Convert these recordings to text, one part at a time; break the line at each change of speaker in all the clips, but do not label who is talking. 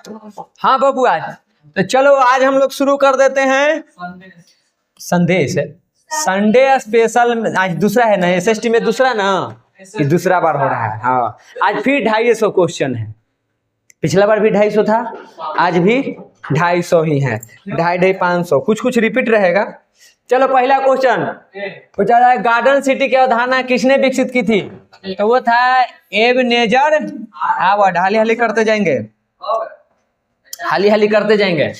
हाँ बाबू आज तो चलो आज हम लोग शुरू कर देते हैं संदेश संडे स्पेशल। आज दूसरा है ना, एसएसटी में दूसरा ना, ये दूसरा बार हो रहा है। हाँ आज फिर 250 क्वेश्चन है। पिछला बार भी 250 था, आज भी 250 ही है। 250 500 कुछ कुछ रिपीट रहेगा। चलो पहला क्वेश्चन पूछा जाए, गार्डन सिटी की अवधारणा किसने विकसित की थी? तो वो था एबनेजर हावर्ड। हाली हाली करते जाएंगे, हाली हाली करते जाएंगे।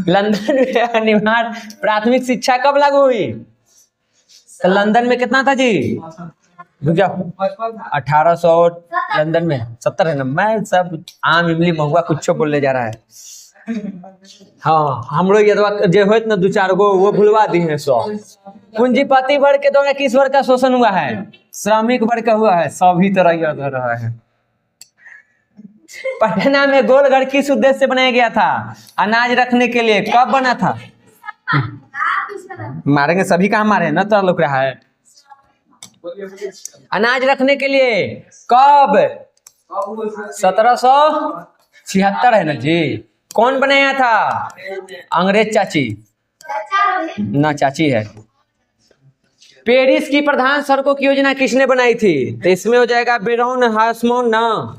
लंदन में अनिवार्य प्राथमिक शिक्षा कब लागू हुई? तो लंदन में कितना था जी? रुक जाओ, 1800 लंदन में 70 है ना। मैं सब आम इमली महुआ कुछ बोलने जा रहा है। हाँ हमरो यदवा जो होत ना दो चार गो वो भूलवा दी है। 100 पूंजीपति वर्ग के द्वारा किस वर्ग का शोषण हुआ है? श्रमिक वर्ग का हुआ है। सभी तरह याद रहा है। पटना में गोलघर किस उद्देश्य से बनाया गया था? अनाज रखने के लिए। कब बना था? मारेंगे सभी कहाँ मारे ना, तो लुक रहा है। अनाज रखने के लिए कब? 1776 है ना जी। कौन बनाया था? अंग्रेज चाची ना, चाची है। पेरिस की प्रधान सड़कों की योजना किसने बनाई थी? तो इसमें हो जाएगा बेरोन हासमोन ना,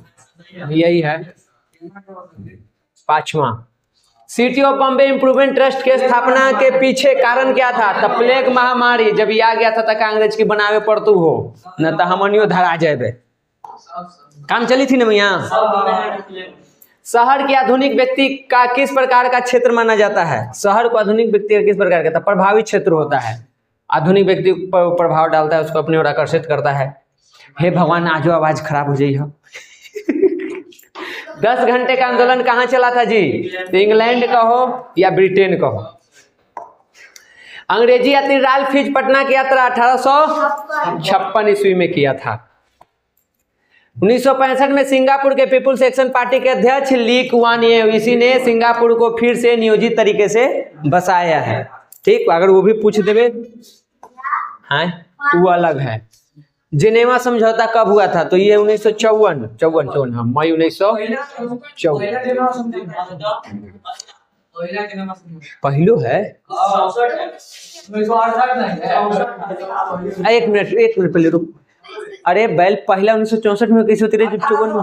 यही है। 5वां, city of Bombay improvement trust के स्थापना के पीछे कारण क्या था? तो प्लेग महामारी जब ये आ गया था तक अंग्रेज की बनावे पड़तू हो न, तो हमनियो धरा जाए। काम चली थी ना भैया। शहर के आधुनिक व्यक्ति का किस प्रकार का क्षेत्र माना जाता है? शहर को आधुनिक व्यक्ति का किस प्रकार का? प्रभावित क्षेत्र होता है। आधुनिक व्यक्ति पर प्रभाव डालता है, उसको अपनी ओर आकर्षित करता है। हे भगवान आजो आवाज खराब हो जाई हो। 10 घंटे का आंदोलन कहाँ चला था जी? तो इंग्लैंड का हो या ब्रिटेन का हो। अंग्रेजी यात्री राल्फ फिच पटना की यात्रा 1856 ईस्वी में किया था। 1965 में सिंगापुर के पीपुल्स एक्शन पार्टी के अध्यक्ष ली कुआन ये, इसी ने सिंगापुर को फिर से नियोजित तरीके से बसाया है। ठीक, अगर वो भी पूछ देवे हाँ वो अलग है। जिनेवा समझौता कब हुआ था? तो ये 1954 हाँ, मई 1954 पहलू है। एक मिनट पहले रुक। अरे बैल पहला 1964 में कैसे उतरे जब 54 में?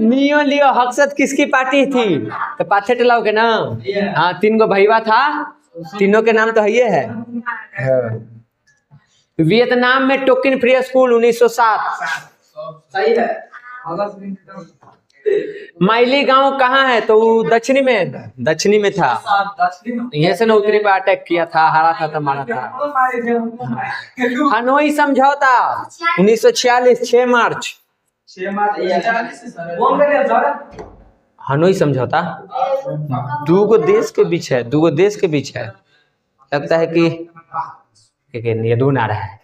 नियो लियो हक्सत किसकी पार्टी थी? तो पाथे टेलाओ ना। हाँ 3 गो भैया था, तीनों के नाम तो है ये है। वियतनाम में टोकिन फ्री स्कूल 1907 सही है। माइली गांव कहाँ है? तो दक्षिणी में था। यहाँ से ना उत्तरी पे अटैक किया था, हारा था, मारा था। हनोई समझौता 1946 6 मार्च। हनोई समझौता 2 गो देश के बीच है, 2 गो देश के बीच है। लगता है कि ये 2 ना रहा है।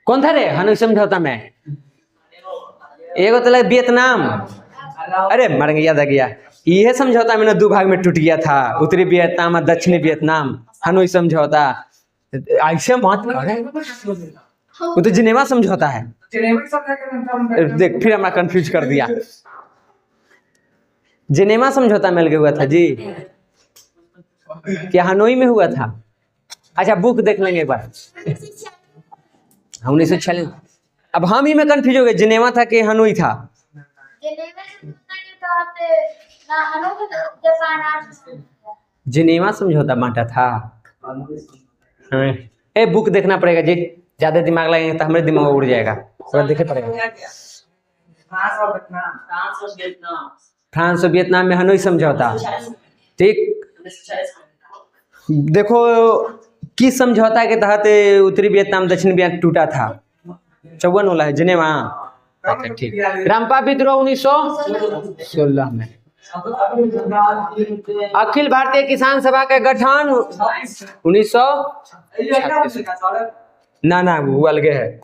कौन था रे हनोई समझौता में? एगो तो लग वियतनाम। अरे मरेंगे, याद आ गया। यह समझौता में ना 2 भाग में टूट गया था, उत्तरी वियतनाम और दक्षिणी वियतनाम। हनोई समझौता ऐसे मत करे, वो तो जिनेवा समझौता है। देख फिर हमारा कंफ्यूज कर दिया। जिनेवा समझौता मिल गया हुआ था जी, क्या हनोई में हुआ था? अच्छा बुक देख लेंगे एक बार। 1946। अब हम ही में कंफ्यूज हो गए, जिनेवा था कि हनोई था? जिनेवा समझौता बांटा था। ए बुक देखना पड़ेगा जी, ज्यादा दिमाग लगेगा तो हमारे दिमाग उड़ जाएगा। देखे पड़ेगा। फ्रांस और वियतनाम में हनोई समझौता। ठीक, देखो किस समझौता के तहत उत्तरी वियतनाम दक्षिण वियतनाम टूटा था? 54 वाला है जिनेवा। अच्छा ठीक। रंपा विद्रोह 1916 में। अखिल भारतीय किसान सभा का गठन 1936। ना वो अलग है,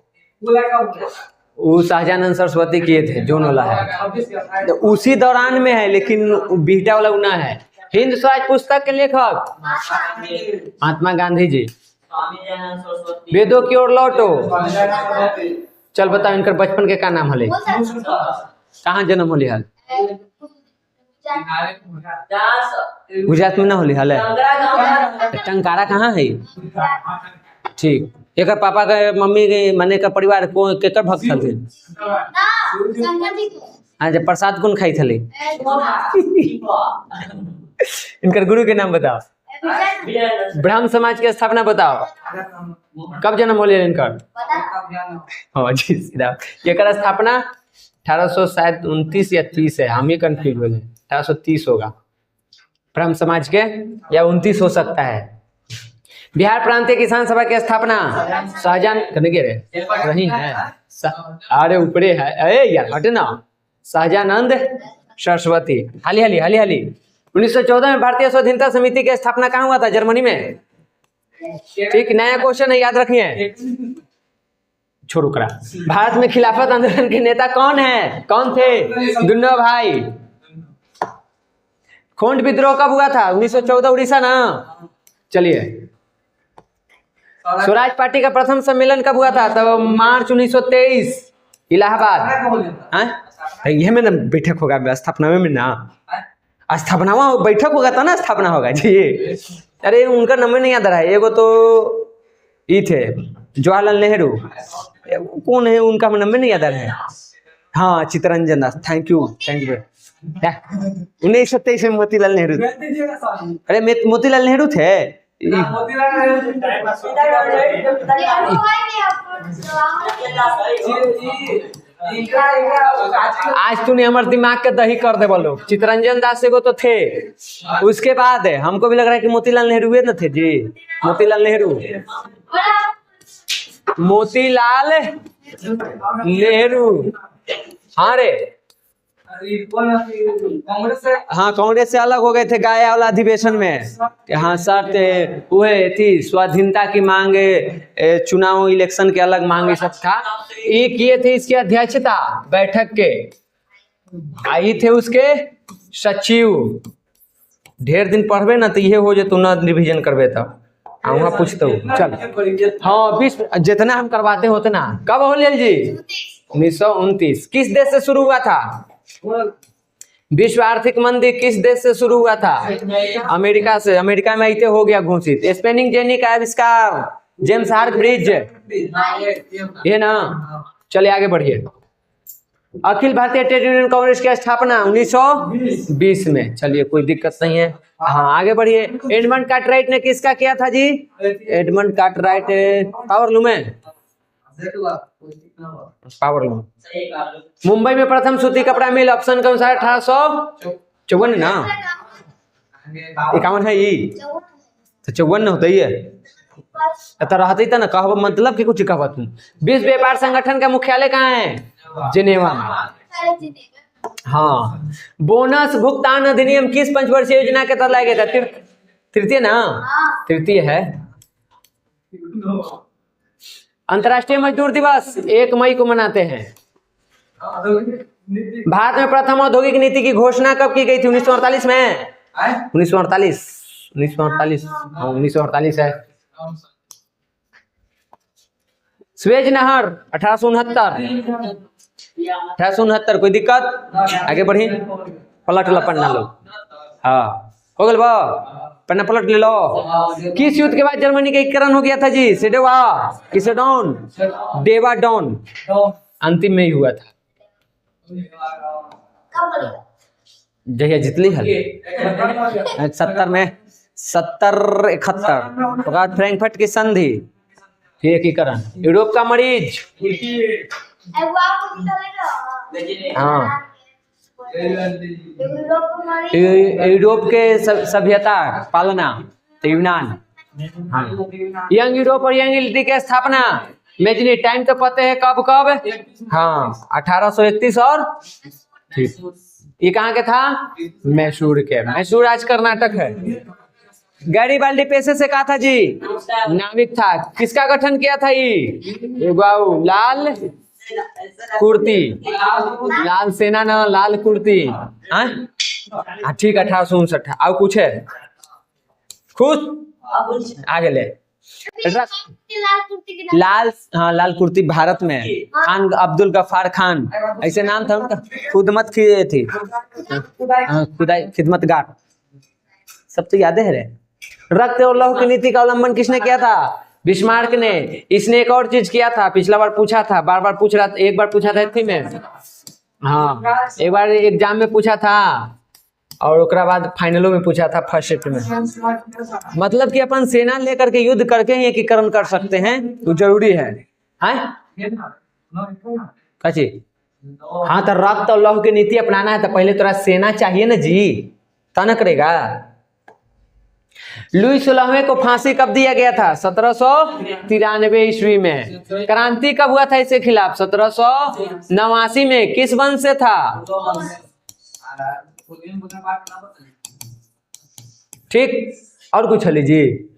वो शाहजानंद सरस्वती किए थे, जोन वाला है। तो उसी दौरान में है, लेकिन बीटा वाला ना है। हिंद स्वराज पुस्तक के लेखक महात्मा गांधी जी। वेदों की ओर लौटो चल बताओ इनकर बचपन के का नाम हले, कहाँ जन्म होली हल? गुजरात में ना होली हल? टंकारा कहाँ है? ठीक। एक पापा के मम्मी के मने का परिवार को केकर भक्त थे? हाँ, जब प्रसाद कौन खाई थले? इनकर गुरु के नाम बताओ। ब्राह्मण समाज की स्थापना बताओ, कब जन्म होले इनकर? हाँ जी सीधा। एकर स्थापना 1829 या 30 है, हम ही कंफ्यूज हो गए। 1830 होगा ब्राह्मण समाज के, या 29 हो सकता है। बिहार प्रांतीय किसान सभा की स्थापना शाहजहान करने के रही है। अरे ऊपरे है, अरे यार हटे ना। शाहजहानंद सरस्वती। हाली हाली हाली हाली 1914 में भारतीय स्वाधीनता समिति की स्थापना कहाँ हुआ था? जर्मनी में। ठीक, नया क्वेश्चन है, याद रखिए। छोड़ो करा। भारत में खिलाफत आंदोलन के नेता कौन है? कौन थे? दुन्नो भाई। खोंड विद्रोह कब हुआ था? 1914 उड़ीसा ना। चलिए, स्वराज पार्टी का प्रथम सम्मेलन कब हुआ था? तो मार्च 1923 इलाहाबाद। यह में ना बैठक होगा, स्थापना में ना स्थापना बैठक होगा तो ना स्थापना होगा जी। अरे उनका नाम नहीं याद रहा है। एगो तो ये थे जवाहरलाल नेहरू, कौन है उनका नाम नहीं याद रहा है। हाँ, चित्तरंजन दास। थैंक यू 1923 में मोतीलाल नेहरू। अरे मोतीलाल नेहरू थे। आज तूने हमारे दिमाग के दही कर दे बोलो। चित्तरंजन दास को तो थे, उसके बाद है हमको भी लग रहा है कि मोतीलाल नेहरू न थे जी। मोतीलाल नेहरू, मोतीलाल नेहरू। हाँ रे, हाँ कांग्रेस से अलग हो गए थे गाया वाला अधिवेशन में। हाँ सर वह थी स्वाधीनता की मांग, चुनाव इलेक्शन के अलग मांग सब था। ये किए थे इसकी अध्यक्षता बैठक के, आई थे उसके सचिव। ढेर दिन पढ़बे ना तो ये हो जाए, तू ना रिविजन करबे तब वहाँ पूछते हो। चल हाँ, 20 जितना हम करवाते होते ना। कब हो लेल जी? 1929। किस देश से शुरू हुआ था? विश्व आर्थिक मंदी किस देश से शुरू हुआ था? अमेरिका से। अमेरिका में ऐसे हो गया घोषित। स्पेनिंग जेनी का आविष्कार जेम्स हार्क ब्रिज, ये ना। चलिए आगे बढ़िए। अखिल भारतीय ट्रेड यूनियन कांग्रेस की स्थापना 1920 में। चलिए कोई दिक्कत नहीं है। हाँ आगे बढ़िए। एडमंड कार्टराइट ने किसका किया था जी? एडमंड कार्टराइट पावरलूम में, पावरलूम। मुंबई में प्रथम सूती कपड़ा मिल ऑप्शन के अनुसार 1854 ना 51 है ये तो 54 होता ही है तो रहते ही था ना। कहब मतलब कि कुछ कहब तुम। विश्व व्यापार संगठन का मुख्यालय कहाँ है? जिनेवा में। हाँ, बोनस भुगतान अधिनियम किस पंचवर्षीय योजना के तहत लाया गया था? तृतीय ना, तृतीय है। अंतर्राष्ट्रीय मजदूर दिवस 1 मई को मनाते हैं। भारत में प्रथम औद्योगिक नीति की घोषणा कब की गई थी? 1948 में। 1948 है। स्वेज नहर 1869। कोई दिक्कत? आगे बढ़ी। पलट लो पन्ना लो। हाँ हो गल बा, पन्ना पलट ले लो। किस युद्ध के बाद जर्मनी का एकीकरण हो गया था जी? सेडोवा कि सेडोन? डेवाडोन अंतिम में ही हुआ था। जहिया जितली हल 70 में 71 तो बाद फ्रैंकफर्ट की संधि, एकीकरण। यूरोप का मरीज, हाँ यूरोप के सभ्यता पालना तो यूनान। हाँ। यंग यूरोप और यंग इटली की स्थापना मेजनी टाइम तो पता है कब कब? हाँ 1831 और ठीक। ये कहाँ के था? मैसूर के। मैसूर आज कर्नाटक है। गैरीबाल्डी पेशे से कहा था जी? नाविक था। किसका गठन किया था ये? लाल कुर्ती, लाल सेना ना लाल कुर्ती। हाँ ठीक 1859। और कुछ है खुश? आगे ले लाल, हाँ लाल कुर्ती भारत में है। खान अब्दुल गफ्फार खान ऐसे नाम था उनका। खुदमत की थी, खुदाई खिदमतगार, सब तो यादें है रे। रक्त और लौह की नीति का उल्लंघन किसने किया था? बिस्मार्क ने। इसने एक और चीज किया था, पिछला बार पूछा था, बार बार पूछ रहा था, एक बार पूछा था थी में, हाँ एक बार एग्जाम में पूछा था और उसके बाद फाइनलों में पूछा था फर्स्ट शिफ्ट में। मतलब कि अपन सेना लेकर के युद्ध करके ही एकीकरण कर सकते हैं, तो जरूरी है। कची हाँ तो रक्त और लौह की नीति अपनाना है तो पहले तोरा सेना चाहिए ना जी, तना करेगा। लुई 16वें को फांसी कब दिया गया था? 1793 ईस्वी में। क्रांति कब हुआ था इसके खिलाफ? 1789 में। किस वंश से था? ठीक। और कुछ हली जी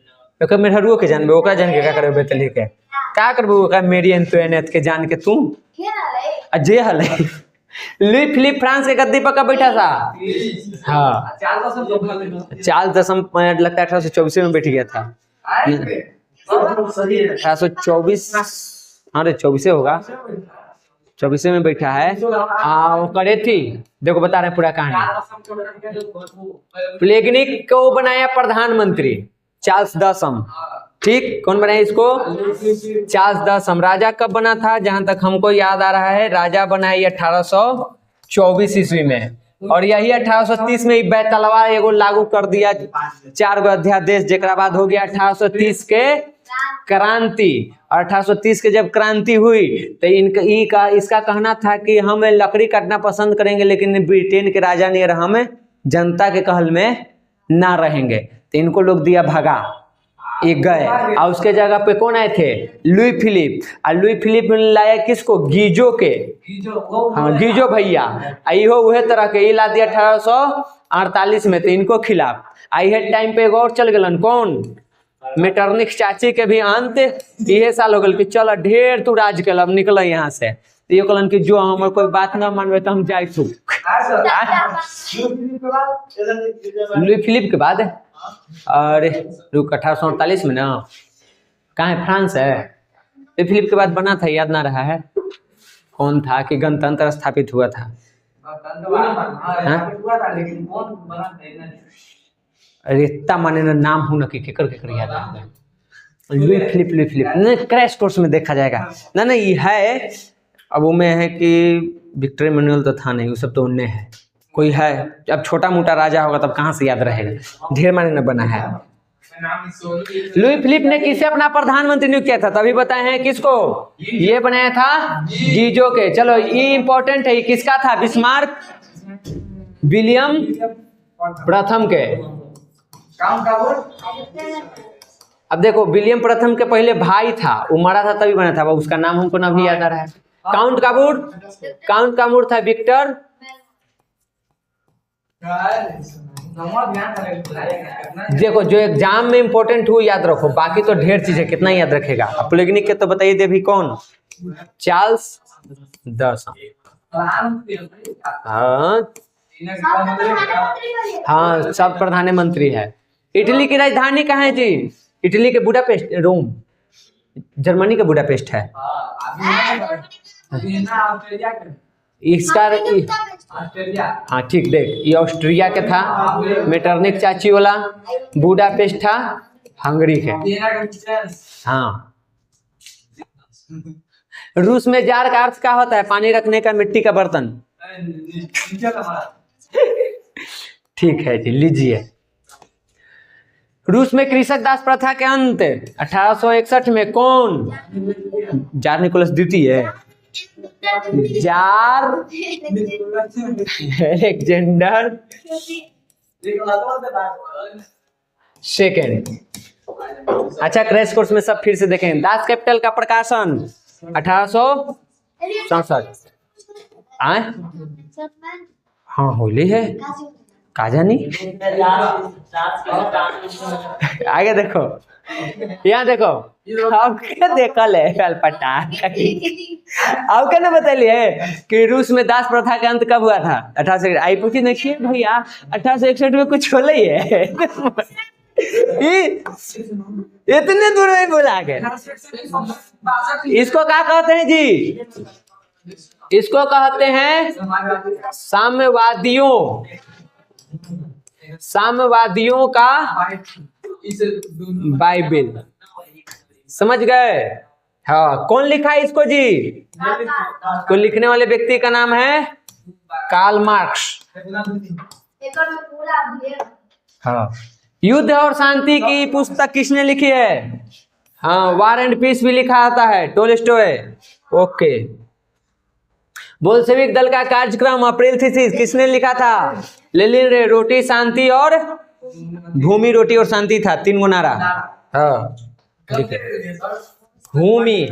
मेहरुओ के जानबे, ओकरा जान के क्या करबे तली के क्या करबे? ओकरा मेरी एंटोनेट के जान के तुम अजय हले। लुई फिलिप फ्रांस के गद्दी पर कब बैठा था? हाँ 4 लगता है 1824 में बैठ गया था। 1824, हाँ रे 24 होगा, 24 में बैठा है। वो करे थी, देखो बता रहे हैं पूरा कहानी। प्लेगनिक को बनाया प्रधानमंत्री चार्ल्स दसम। ठीक, कौन बनाया इसको? चार्ल्स दसम। राजा कब बना था? जहां तक हमको याद आ रहा है राजा बना है 1824 ईस्वी में, और यही 1830 में बैतलवा एगो लागू कर दिया, 4 गो अध्यादेश, जेकरा बाद हो गया 1830 के क्रांति। 1830 के जब क्रांति हुई तो इसका कहना था कि हम लकड़ी काटना पसंद करेंगे, लेकिन ब्रिटेन के राजा ने हम जनता के कहल में ना रहेंगे, तो इनको लोग दिया भगा, एक गए। और उसके जगह पे कौन आए थे? Louis Philippe. और लुई फिलिप ने लाया किसको? गीजो के, हाँ गीजो भैया। हो वह तरह के ला दिया 1848 में, तो इनको खिलाफ। आई है टाइम पे और चल गलन कौन? मेटरनिक चाची के भी अंत ये साल हो गल कि चल ढेर तू राज के अब निकल यहाँ से। तो ये कहलन कि जो हमारे कोई बात ना मानवे तो हम जाए तू। लुई फिलिप के बाद और 1848 में ना, कहाँ है? फ्रांस है। लुई फिलिप के बाद बना था, याद ना रहा है कौन था, कि गणतंत्र स्थापित हुआ था। रिश्ता माने ना नाम हूं ना कि केकर याद है। लुई फिलिप नहीं, क्रैश कोर्स में देखा जाएगा ना। नहीं ये है, अब वो में है कि विक्टर इमैनुअल तो था नहीं, वो सब तो उनने है, कोई है। अब छोटा मोटा राजा होगा तब कहाँ से याद रहेगा, ढेर माने न बना है। लुई फिलिप ने किसे अपना प्रधानमंत्री नियुक्त किया था? तभी बताए हैं किसको? ये बनाया था गीजो के। चलो ये इंपॉर्टेंट है, किसका था? बिस्मार्क विलियम प्रथम के। अब देखो विलियम प्रथम के पहले भाई था, वो मरा था तभी बना था, उसका नाम हमको ना भी याद आ रहा है। काउंट काबूर था विक्टर। देखो जो एग्जाम में इंपॉर्टेंट हो याद रखो, बाकी तो ढेर चीज है, कितना याद रखेगा। प्लेगनिक के तो बताइए दे भी कौन? चार्ल्स दसम। हाँ सब प्रधानमंत्री है। इटली की राजधानी कहाँ है जी? इटली के बुडापेस्ट, रोम। जर्मनी का बुडापेस्ट है। इसका हाँ ठीक, देख ये ऑस्ट्रिया के था, मेटरनिक चाची वाला। बुडापेस्ट था हंगरी के। हाँ रूस में जार का अर्थ क्या होता है? पानी रखने का मिट्टी का बर्तन। ठीक है जी, लीजिए। रूस में कृषक दास प्रथा के अंत 1861 में कौन? जार निकोलस द्वितीय, जार अलेक्जेंडर सेकेंड। अच्छा क्रैश कोर्स में सब फिर से देखें। दास कैपिटल का प्रकाशन 1867। हाँ होली है, काजानी। आगे देखो, यहाँ देखो, अब क्या देखल है अलपटा। अब क्या ना बताइए कि रूस में दास प्रथा का अंत कब हुआ था? 1861। आई पूछी देखिए भैया 1861 में कुछ होले है? इतने दूर में बोला के। इसको क्या कहते हैं जी? इसको कहते हैं साम्यवादियों, साम्यवादियों का बाइबिल। समझ गए? हाँ, कौन लिखा है इसको जी? को लिखने वाले व्यक्ति का नाम है कार्ल मार्क्स। हाँ, युद्ध और शांति की पुस्तक किसने लिखी है? हाँ, वार एंड पीस भी लिखा आता है, टोल्स्टॉय। ओके। बोल्शेविक दल का कार्यक्रम अप्रैल थीसिस किसने लिखा था? लेनिन ने। रोटी शांति और भूमि, रोटी और शांति था, 3 गो नारा। हाँ, भूमि,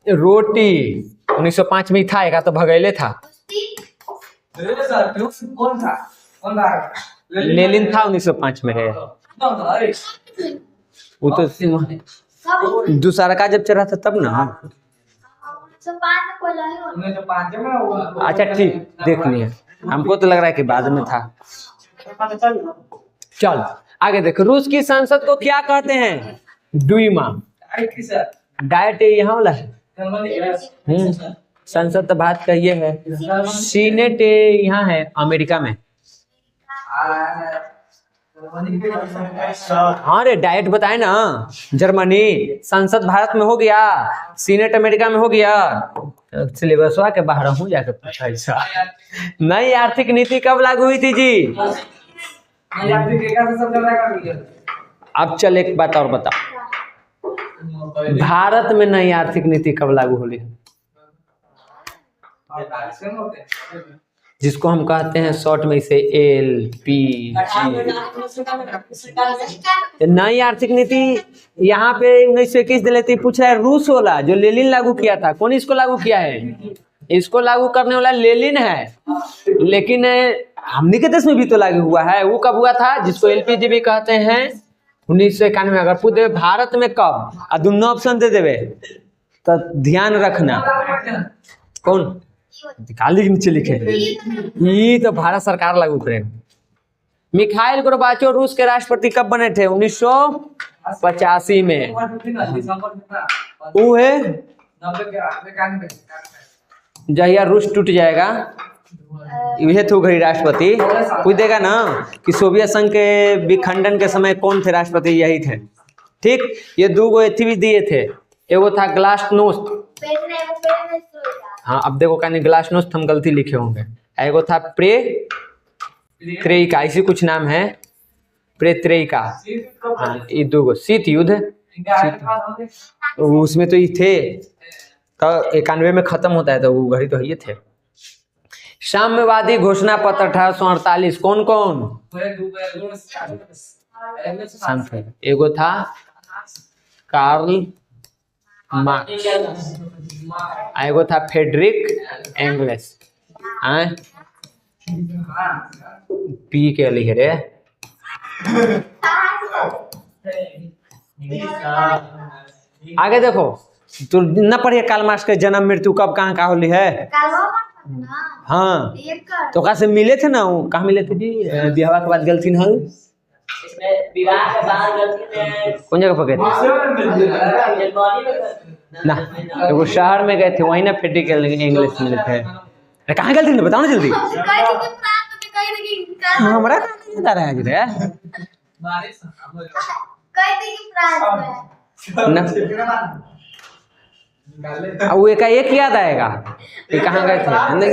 रोटी 1905 में था, एक तो भगैले था। लेनिन था 1905 में है। वो तो दूसरा का जब चला था तब ना। अच्छा ठीक, देख लिया, हमको तो लग रहा है कि बाद में था। चल आगे देखो, रूस की संसद को क्या कहते हैं? डुईमा। डायट यहाँ वाला है। संसद तो बात का ये है। सीनेट यहाँ है अमेरिका में। हाँ रे, डायट बताए ना। जर्मनी। संसद भारत में हो गया, सीनेट अमेरिका में हो गया। सिलेबस के बाहर हूँ जाकर पूछा ऐसा। नई आर्थिक नीति कब लागू हुई थी जी? अब चल एक बात और बता, भारत में नई आर्थिक नीति कब लागू हुई? जिसको हम कहते हैं शॉर्ट में इसे LPG। नई आर्थिक नीति यहाँ पे 1921 दिले थी। पूछ रहा है रूस वाला जो लेनिन लागू किया था, कौन इसको लागू किया है? इसको लागू करने वाला लेनिन है, लेकिन हमने के देश में भी तो लागू हुआ है। वो कब हुआ था? जिसको LPG भी कहते हैं 1991 में। अगर पूछे भारत में कब, आ दोनों ऑप्शन दे देवे तो ध्यान रखना। कौन काली नीचे लिखे? ये तो भारत सरकार लागू करे। मिखाइल गोर्बाचोव रूस के राष्ट्रपति कब बने थे? 1985 में। वो है जहिया रूस टूट जाएगा, यह तो घड़ी राष्ट्रपति पूछेगा ना कि सोवियत संघ के विखंडन के समय कौन थे राष्ट्रपति? यही थे। ठीक, ये 2 गो एथी भी दिए थे। एगो था ग्लासनोस्ट। हाँ, अब देखो कहने ग्लासनोस्ट हम गलती लिखे होंगे। एगो था प्रेत्रेइका, इसी कुछ नाम है, प्रेत्रेइका। हाँ, ये 2 गो शीत युद्ध, उसमें तो ये थे। तो 91 में खत्म होता है, तो वो घड़ी तो ये थे। साम्यवादी घोषणा पत्र 1848 कौन कौन? एगो था कार्ल मार्क्स, एगो था फ्रेडरिक एंगल्स। पी के लिखे रे। आगे देखो, तू न पढ़िए कार्ल मार्क्स के जन्म मृत्यु कब कहाँ का होली है। हाँ, तो कहाँ से मिले थे ना? कहाँ मिले थे जी? बिहार के बाद गलती न विवाह के बाद कौन जगह पकड़े ना? वो शहर में गए थे, वहीं ना फ्रेडरिक एंगल्स मिले थे। कहाँ गलती नहीं बताओ ना जल्दी। हमारा कहाँ नहीं बता रहा है जी ना। वो एक याद आएगा कि कहाँ गए थे।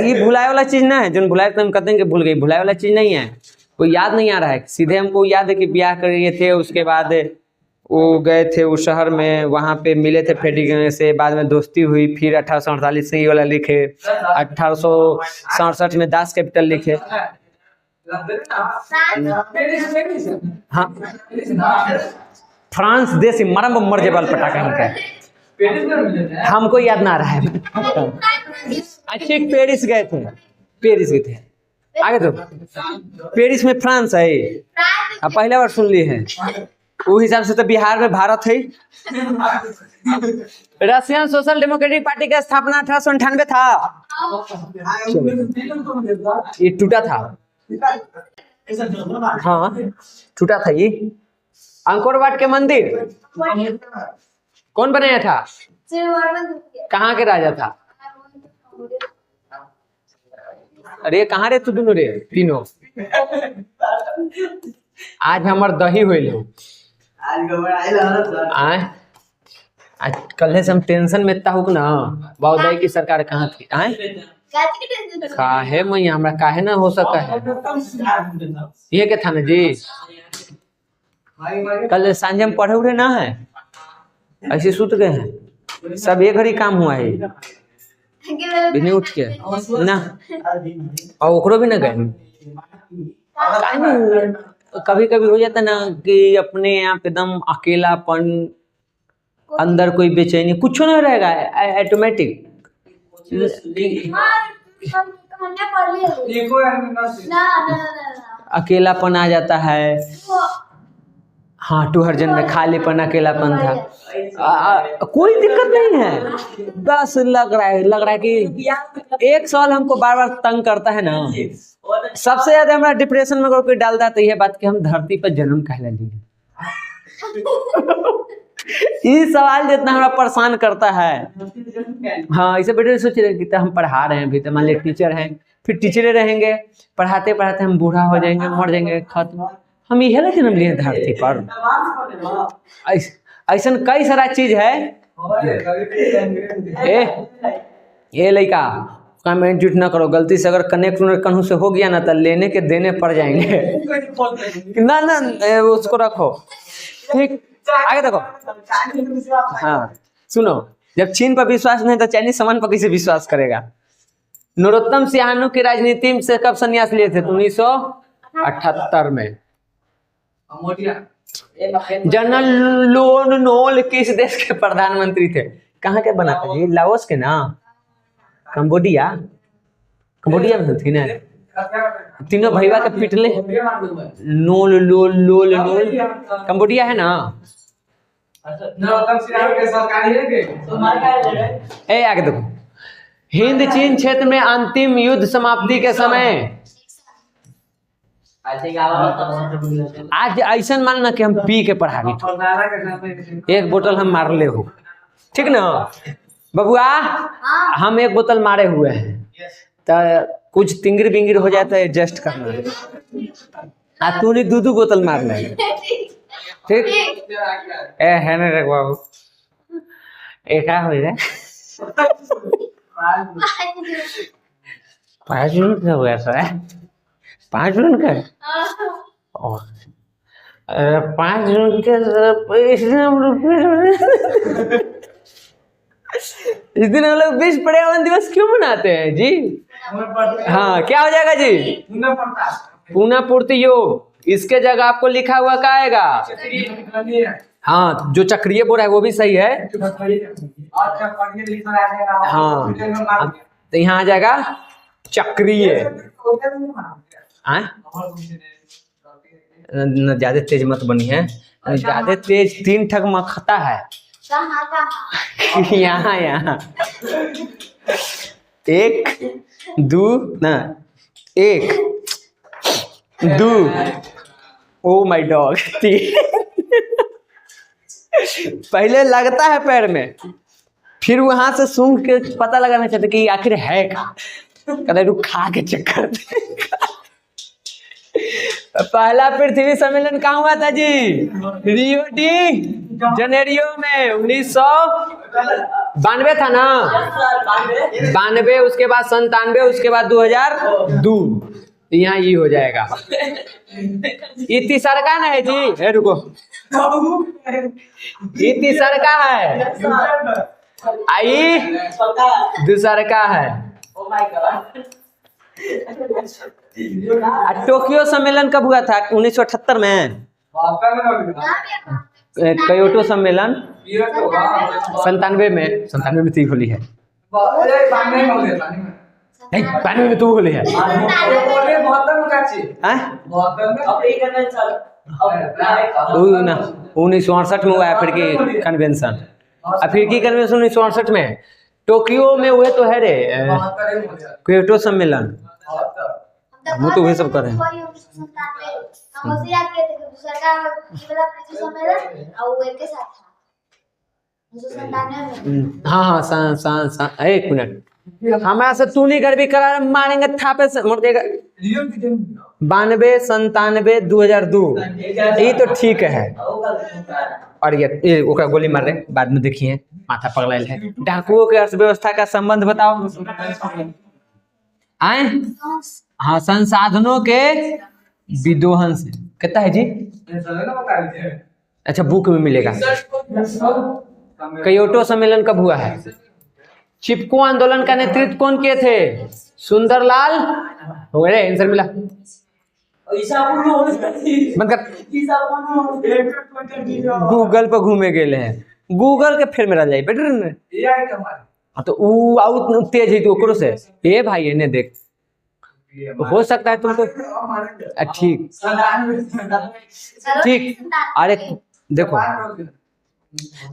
ये भुलाए वाला चीज ना है, जो भुलाए तो हम कहते हैं कि भूल गई। भुलाए वाला चीज नहीं है, कोई याद नहीं आ रहा है। सीधे हमको याद है कि ब्याह कर गए थे, उसके बाद वो गए थे उस शहर में, वहाँ पे मिले थे फ्रेडरिक से, बाद में दोस्ती हुई। फिर 1848 से ये वाला लिखे, 1867 में दास कैपिटल लिखे। हाँ, फ्रांस देश मरम मर जेबल पटाखा हमको याद ना आ रहा है। अच्छे पेरिस गए थे, पेरिस गए थे। आगे तो पेरिस में फ्रांस है, अब पहला बार सुन ली है। वो हिसाब से तो बिहार में भारत है। रशियन सोशल डेमोक्रेटिक पार्टी का स्थापना 1898 था। ये टूटा था। हाँ छूटा था ये। अंकोर वाट के मंदिर कौन बनाया था? कहाँ के राजा था? अरे कहाँ रे तू दोनों रे तीनों? आज हमार दही हुई आज कल से हम टेंशन में इतना हूँ ना। बाउदाई की सरकार कहाँ थी? काहे मैं हमरा काहे ना हो सका है ये के था ना जी। कल सांझे में पढ़े उठे ना है, ऐसे सुत गए हैं सब। एक घड़ी काम हुआ है बिना उठ के ना, और ओकरो भी ना गए। कभी कभी हो जाता ना कि अपने आप एकदम अकेलापन, अंदर कोई बेचैनी, कुछ नहीं रहेगा ऑटोमेटिक। अकेलापन आ जाता है। हाँ टूहरजन में खालीपन अकेलापन था। कोई दिक्कत नहीं है, बस लग रहा है कि एक सवाल हमको बार बार तंग करता है ना। सबसे ज्यादा हमारा डिप्रेशन में कोई डालता तो यह बात कि हम धरती पर जन्म कहला लिए। ये सवाल जितना हमारा परेशान करता है। हाँ इसे बेटे सोच रहे कि हम पढ़ा रहे हैं अभी तो मान लीजिए टीचर हैं, फिर टीचरे रहेंगे, पढ़ाते पढ़ाते हम बूढ़ा हो जाएंगे, मर जाएंगे, खत्म। हम यह ना जन्म लिए धरती पर। ऐसा कई सारा चीज है। ए लड़का कमेंट झूठ ना करो, गलती से अगर कनेक्ट कन्हू से हो गया ना तो लेने के देने पड़ जाएंगे। ना ना उसको रखो ठीक, आगे देखो। हाँ सुनो, जब चीन पर विश्वास नहीं तो चाइनीज सामान पर कैसे विश्वास करेगा? नरोत्तम सिंहानु की राजनीति से कब संन्यास लिए थे? 1978 में। जनरल लोन नोल किस देश के प्रधानमंत्री थे? कहाँ के बना था जी? लाओस के ना? कंबोडिया में थी ना। तीनों भैया के पिटले। नोल लोल लोल नोल कंबोडिया है ना। ए आगे देखो, हिंद चीन क्षेत्र में अंतिम युद्ध समाप्ति के समय। आज ऐसा मानना कि हम पी के पढ़ा एक बोतल हम मार ले हो, ठीक ना बबुआ? हम एक बोतल मारे हुए हैं तो कुछ तिंगिर बिंगिर हो जाता है, एडजस्ट करना है। तूने दो बोतल मारना है, ठीक है ना रे बाबू? एक हो जाए 5 मिनट का हुआ सर, 5 मिनट का 5 मिनट के इस दिन हम लोग विश्व पर्यावरण दिवस क्यों मनाते हैं जी? हाँ क्या हो जाएगा जी? पुनः पूर्ति योग। इसके जगह आपको लिखा हुआ क्या आएगा? हाँ जो चक्रीय बोल रहा है वो भी सही है। हाँ तो यहाँ आ जाएगा चक्रीय। ज्यादा तेज मत बनी है, ज्यादा तेज 3 ठग मखता है। यहाँ 1 2 ना 1 2 ओ माय डॉग। पहले लगता है पैर में, फिर वहां से सूंघ के पता लगाना चाहते कि आखिर है क्या, कदे खा के चक्कर। पहला पृथ्वी सम्मेलन कहाँ हुआ था जी? रियो डी जनेरियो में 1992 था ना। 92, उसके बाद 97, उसके बाद 2002। यहाँ ये हो जाएगा। ये तीसरा का ना है जी? रुको, ये तीसरा का है, आई दूसरा का है। टोक्यो सम्मेलन कब हुआ था? 1978 में। क्योटो सम्मेलन 97 में। 97 में तू होली है, 92 में तू होली है। 1968 में हुआ है अफ्रीकी कन्वेंशन। अफ्रीकी कन्वेंशन 1968 में टोक्यो में हुए तो है रे क्योटो सम्मेलन। हम तो वही सब कर रहे हैं।
वही 1997 हम उसे याद किए थे कि सरकार ये वाला पृथ्वी सम्मेलन और वो एक के साथ था 1997 में।
हाँ, एक मिनट, हमारा से तू नहीं गड़बी करा, मारेंगे थापे से मुड़ देगा। 92, 97, 2002 ये तो ठीक है। और ये ओकरा गोली मार रहे, बाद में देखिए माथा पगलाइल है। डाकुओं के अर्थव्यवस्था का संबंध बताओ आए। हाँ, संसाधनों के विदोहन से कहता है जी। अच्छा, बुक में मिलेगा। क्योटो सम्मेलन कब हुआ है? चिपको आंदोलन का नेतृत्व कौन किए थे? सुंदरलाल। हो गए, आंसर मिला। बंद कर। गूगल पर घूमे गए हैं, गूगल के फिर मेरा जाए बेटर। हाँ तो वो आउट तेज है तो ओकरो से ए भाई इन्हें देख हो सकता है तुमको ठीक ठीक। अरे देखो,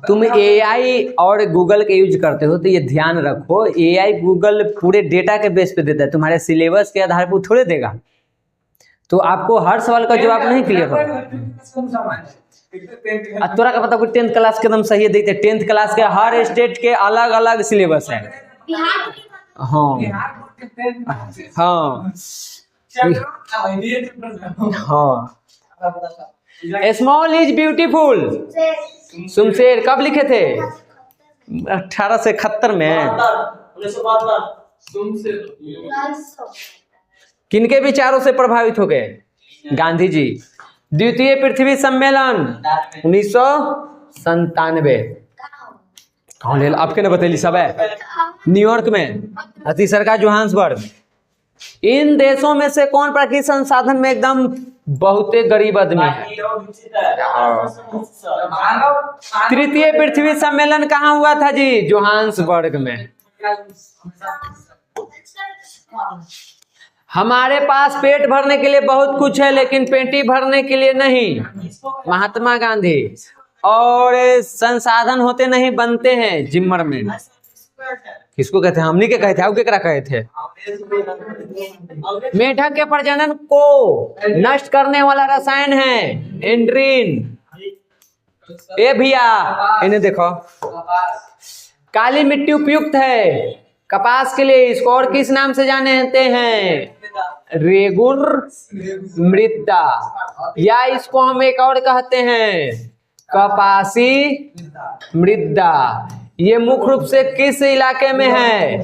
तुम एआई और गूगल के यूज करते हो तो ये ध्यान रखो, एआई गूगल पूरे डेटा के बेस पे देता है, तुम्हारे सिलेबस के आधार पर थोड़े देगा। तो आपको हर सवाल का जवाब नहीं क्लियर होगा। तोरा का पता कोई 10th क्लास के एकदम सही देते, 10th क्लास के हर स्टेट के अलग अलग सिलेबस है। हाँ हाँ हाँ। स्मॉल इज ब्यूटीफुल, शमशेर कब लिखे थे? 1871 में। किनके विचारों से प्रभावित हो गए? गांधी जी। द्वितीय पृथ्वी सम्मेलन 1997 कौन ले आपके ने बतैली सब है? न्यूयॉर्क में, तीसरा का जोहान्सबर्ग। इन देशों में से कौन प्राकृतिक संसाधन में एकदम बहुत गरीब आदमी है? तृतीय पृथ्वी सम्मेलन कहाँ हुआ था जी? जोहान्सबर्ग में। हमारे पास पेट भरने के लिए बहुत कुछ है लेकिन पेटी भरने के लिए नहीं, महात्मा गांधी। और संसाधन होते नहीं बनते हैं, जिम्मरमैन। किसको कहते हैं? हमनी के कहते हैं, आप केकरा कहे थे? मेढक के प्रजनन को नष्ट करने वाला रसायन है एंड्रीन। ए भैया इन्हें देखो, काली मिट्टी उपयुक्त है कपास के लिए, इसको और किस नाम से जानते हैं? रेगुर मृदा, या इसको हम एक और कहते हैं कपासी मृदा। ये मुख्य रूप से किस इलाके में है?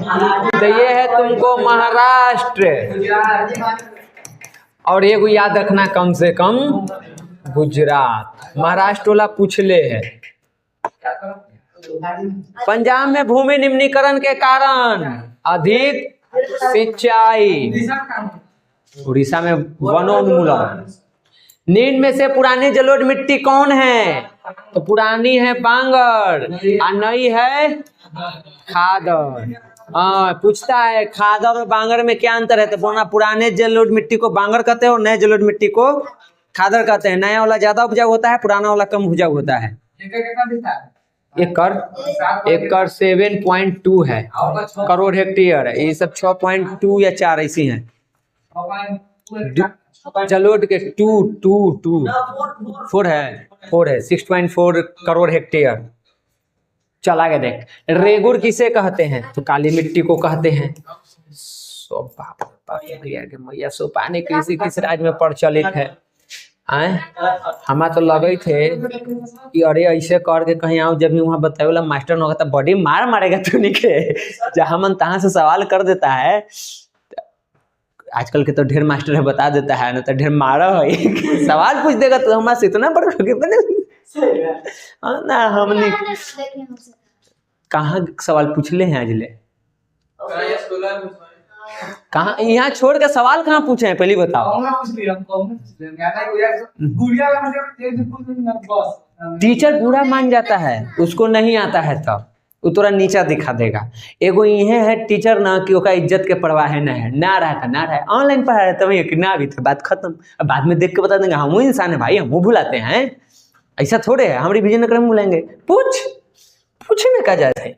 तो ये है तुमको महाराष्ट्र। और ये को याद रखना कम से कम गुजरात। महाराष्ट्र वाला पूछ ले है। पंजाब में भूमि निम्नीकरण के कारण अधिक सिंचाई। उड़ीसा में वनोन्मूलन। नींद में से पुरानी जलोढ़ मिट्टी कौन है? तो पुरानी है बांगर और नई है खादर। पूछता है खादर और बांगर में क्या अंतर है? तो बोलना पुराने जलोढ़ मिट्टी को बांगर कहते हैं और नए जलोढ़ मिट्टी को खादर कहते हैं। नया वाला ज्यादा उपजाऊ होता है, पुराना वाला कम उपजाऊ होता है। एकड़ 7.2 है, करोड़ हेक्टेयर है। ये सब 6.2 या 4 ऐसी हैं। जलोढ़ के 4 है 6.4 करोड़ हेक्टेयर। चल आगे देख, रेगुर किसे कहते हैं? तो काली मिट्टी को कहते हैं। मैया सोपानी किस राज्य में प्रचलित है? हमारा तो लगे थे कि अरे ऐसे करके कहीं आओ, जब भी वहाँ बताए वाला मास्टर होगा तो बड़ी मार मारेगा तू के, जहाँ मन तहाँ से सवाल कर देता है। आजकल के तो ढेर मास्टर है, बता देता है ना, तो ढेर मारा है। सवाल पूछ देगा तो हमारे से इतना बड़ा ना। हमने कहाँ सवाल पूछ ले हैं? आज ले कहाँ यहाँ छोड़ के सवाल कहाँ पूछे हैं? पहले बताओ। टीचर बुरा मान जाता है, उसको नहीं आता है तब वो तोरा नीचा दिखा देगा। एगो ये है टीचर ना कि ओका इज्जत के परवाह है, ना रहा है ऑनलाइन पढ़ा रहा था कि ना भी था, बात खत्म। अब बाद में देख के बता देंगे हम इंसान है भाई, हम भुलाते हैं। ऐसा थोड़े है, हमारी विजय नगर में बुलाएंगे। पूछे में क्या जाता है?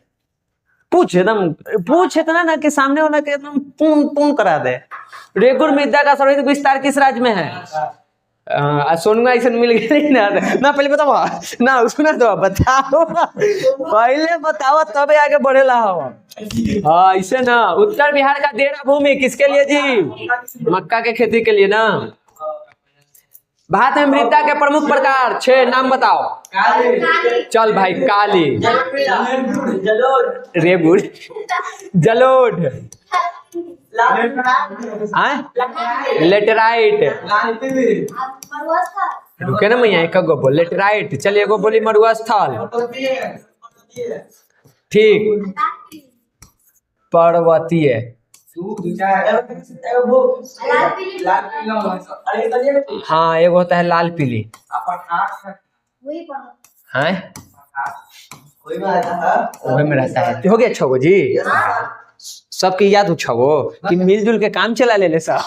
पूछ एकदम पूछ इतना ना कि सामने वाला के एकदम पूर्ण करा दे। रेगुर मृदा का सर्वाधिक विस्तार किस राज्य में है? सोनुआ ऐसा मिल गया ना पहले बताओ ना उसको तो बताओ पहले बताओ तब आगे बढ़ेला हो। हाँ ऐसे ना। उत्तर बिहार का देरा भूमि किसके लिए जी? मक्का के खेती के लिए ना। भारत में मृदा के प्रमुख प्रकार 6 नाम बताओ। चल भाई काली, रेगुड़, जलोढ़, लेटेराइट, रुके ना मैया एक गो बोल लेटेराइट। चलिए एगो बोली मरुस्थल, ठीक, पर्वतीय, हाँ एगो होता है लाल पीली, हाँ वही में रहता है। हो गया 6 गो जी। सबके याद 6 गो कि मिलजुल के काम चला ले सब।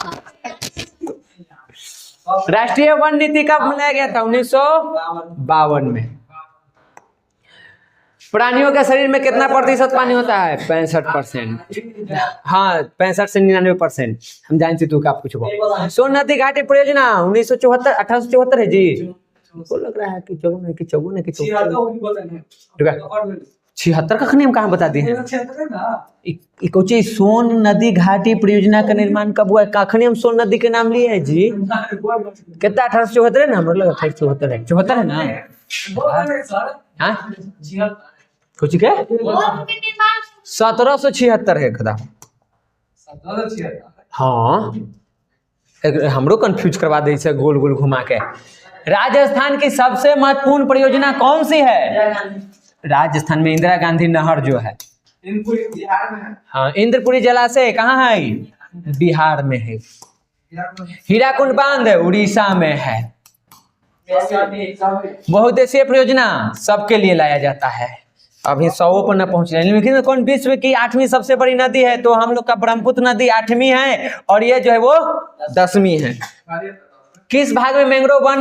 राष्ट्रीय वन नीति कब बनाया गया था? 1952 में। प्राणियों के शरीर में कितना प्रतिशत पानी होता है? 65%। हाँ 65 से 99%। हम जानते तू क्या पूछो। सोन नदी घाटी परियोजना 1974 1874 है जी। हमको लग रहा है कि 54 है कि 76 का नियम कहाँ बता दिए? कोची सोन नदी घाटी परियोजना का निर्माण कब हुआ? काखनी हम सोन नदी के नाम लिए हैं जी। कितना 1874 है ना? हम लोग 1874 है। 74 है ना? हाँ कुछ के 1776 है कदा। हाँ हमरो कंफ्यूज करवा दे से गोल गोल घुमा के। राजस्थान की सबसे महत्वपूर्ण परियोजना कौन सी है? राजस्थान में इंदिरा गांधी नहर जो है, हाँ इंद्रपुरी जलाशय कहाँ है? बिहार में है। हीराकुंड बांध उड़ीसा में है। बहुउद्देशीय परियोजना सबके लिए लाया जाता है। अभी 100 पर न पहुंच रहे, लेकिन कौन विश्व की 8वीं सबसे बड़ी नदी है? तो हम लोग का ब्रह्मपुत्र नदी 8वीं है और ये जो है वो 10वीं है। किस भाग में मैंग्रोव वन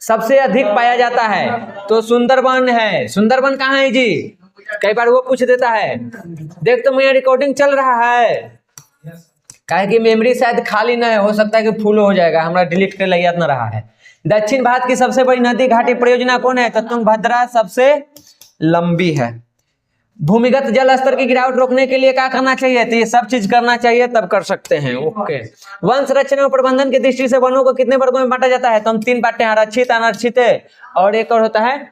सबसे अधिक पाया जाता है? तो सुंदरबन है। सुंदरबन कहाँ है जी? कई बार वो पूछ देता है। देख तो मेरा रिकॉर्डिंग चल रहा है, काहे कि मेमोरी शायद खाली ना है, हो सकता है कि फुल हो जाएगा, हमारा डिलीट कर लिया याद ना रहा है। दक्षिण भारत की सबसे बड़ी नदी घाटी परियोजना कौन है? तो तुंगभद्रा सबसे लंबी है। भूमिगत जल स्तर की गिरावट रोकने के लिए क्या करना चाहिए? तो ये सब चीज करना चाहिए, तब कर सकते हैं। ओके। वन संरक्षण और प्रबंधन की दृष्टि से वनों को कितने वर्गों में बांटा जाता है? तो हम 3 बांटते हैं, आरक्षित, अनारक्षित और एक और होता है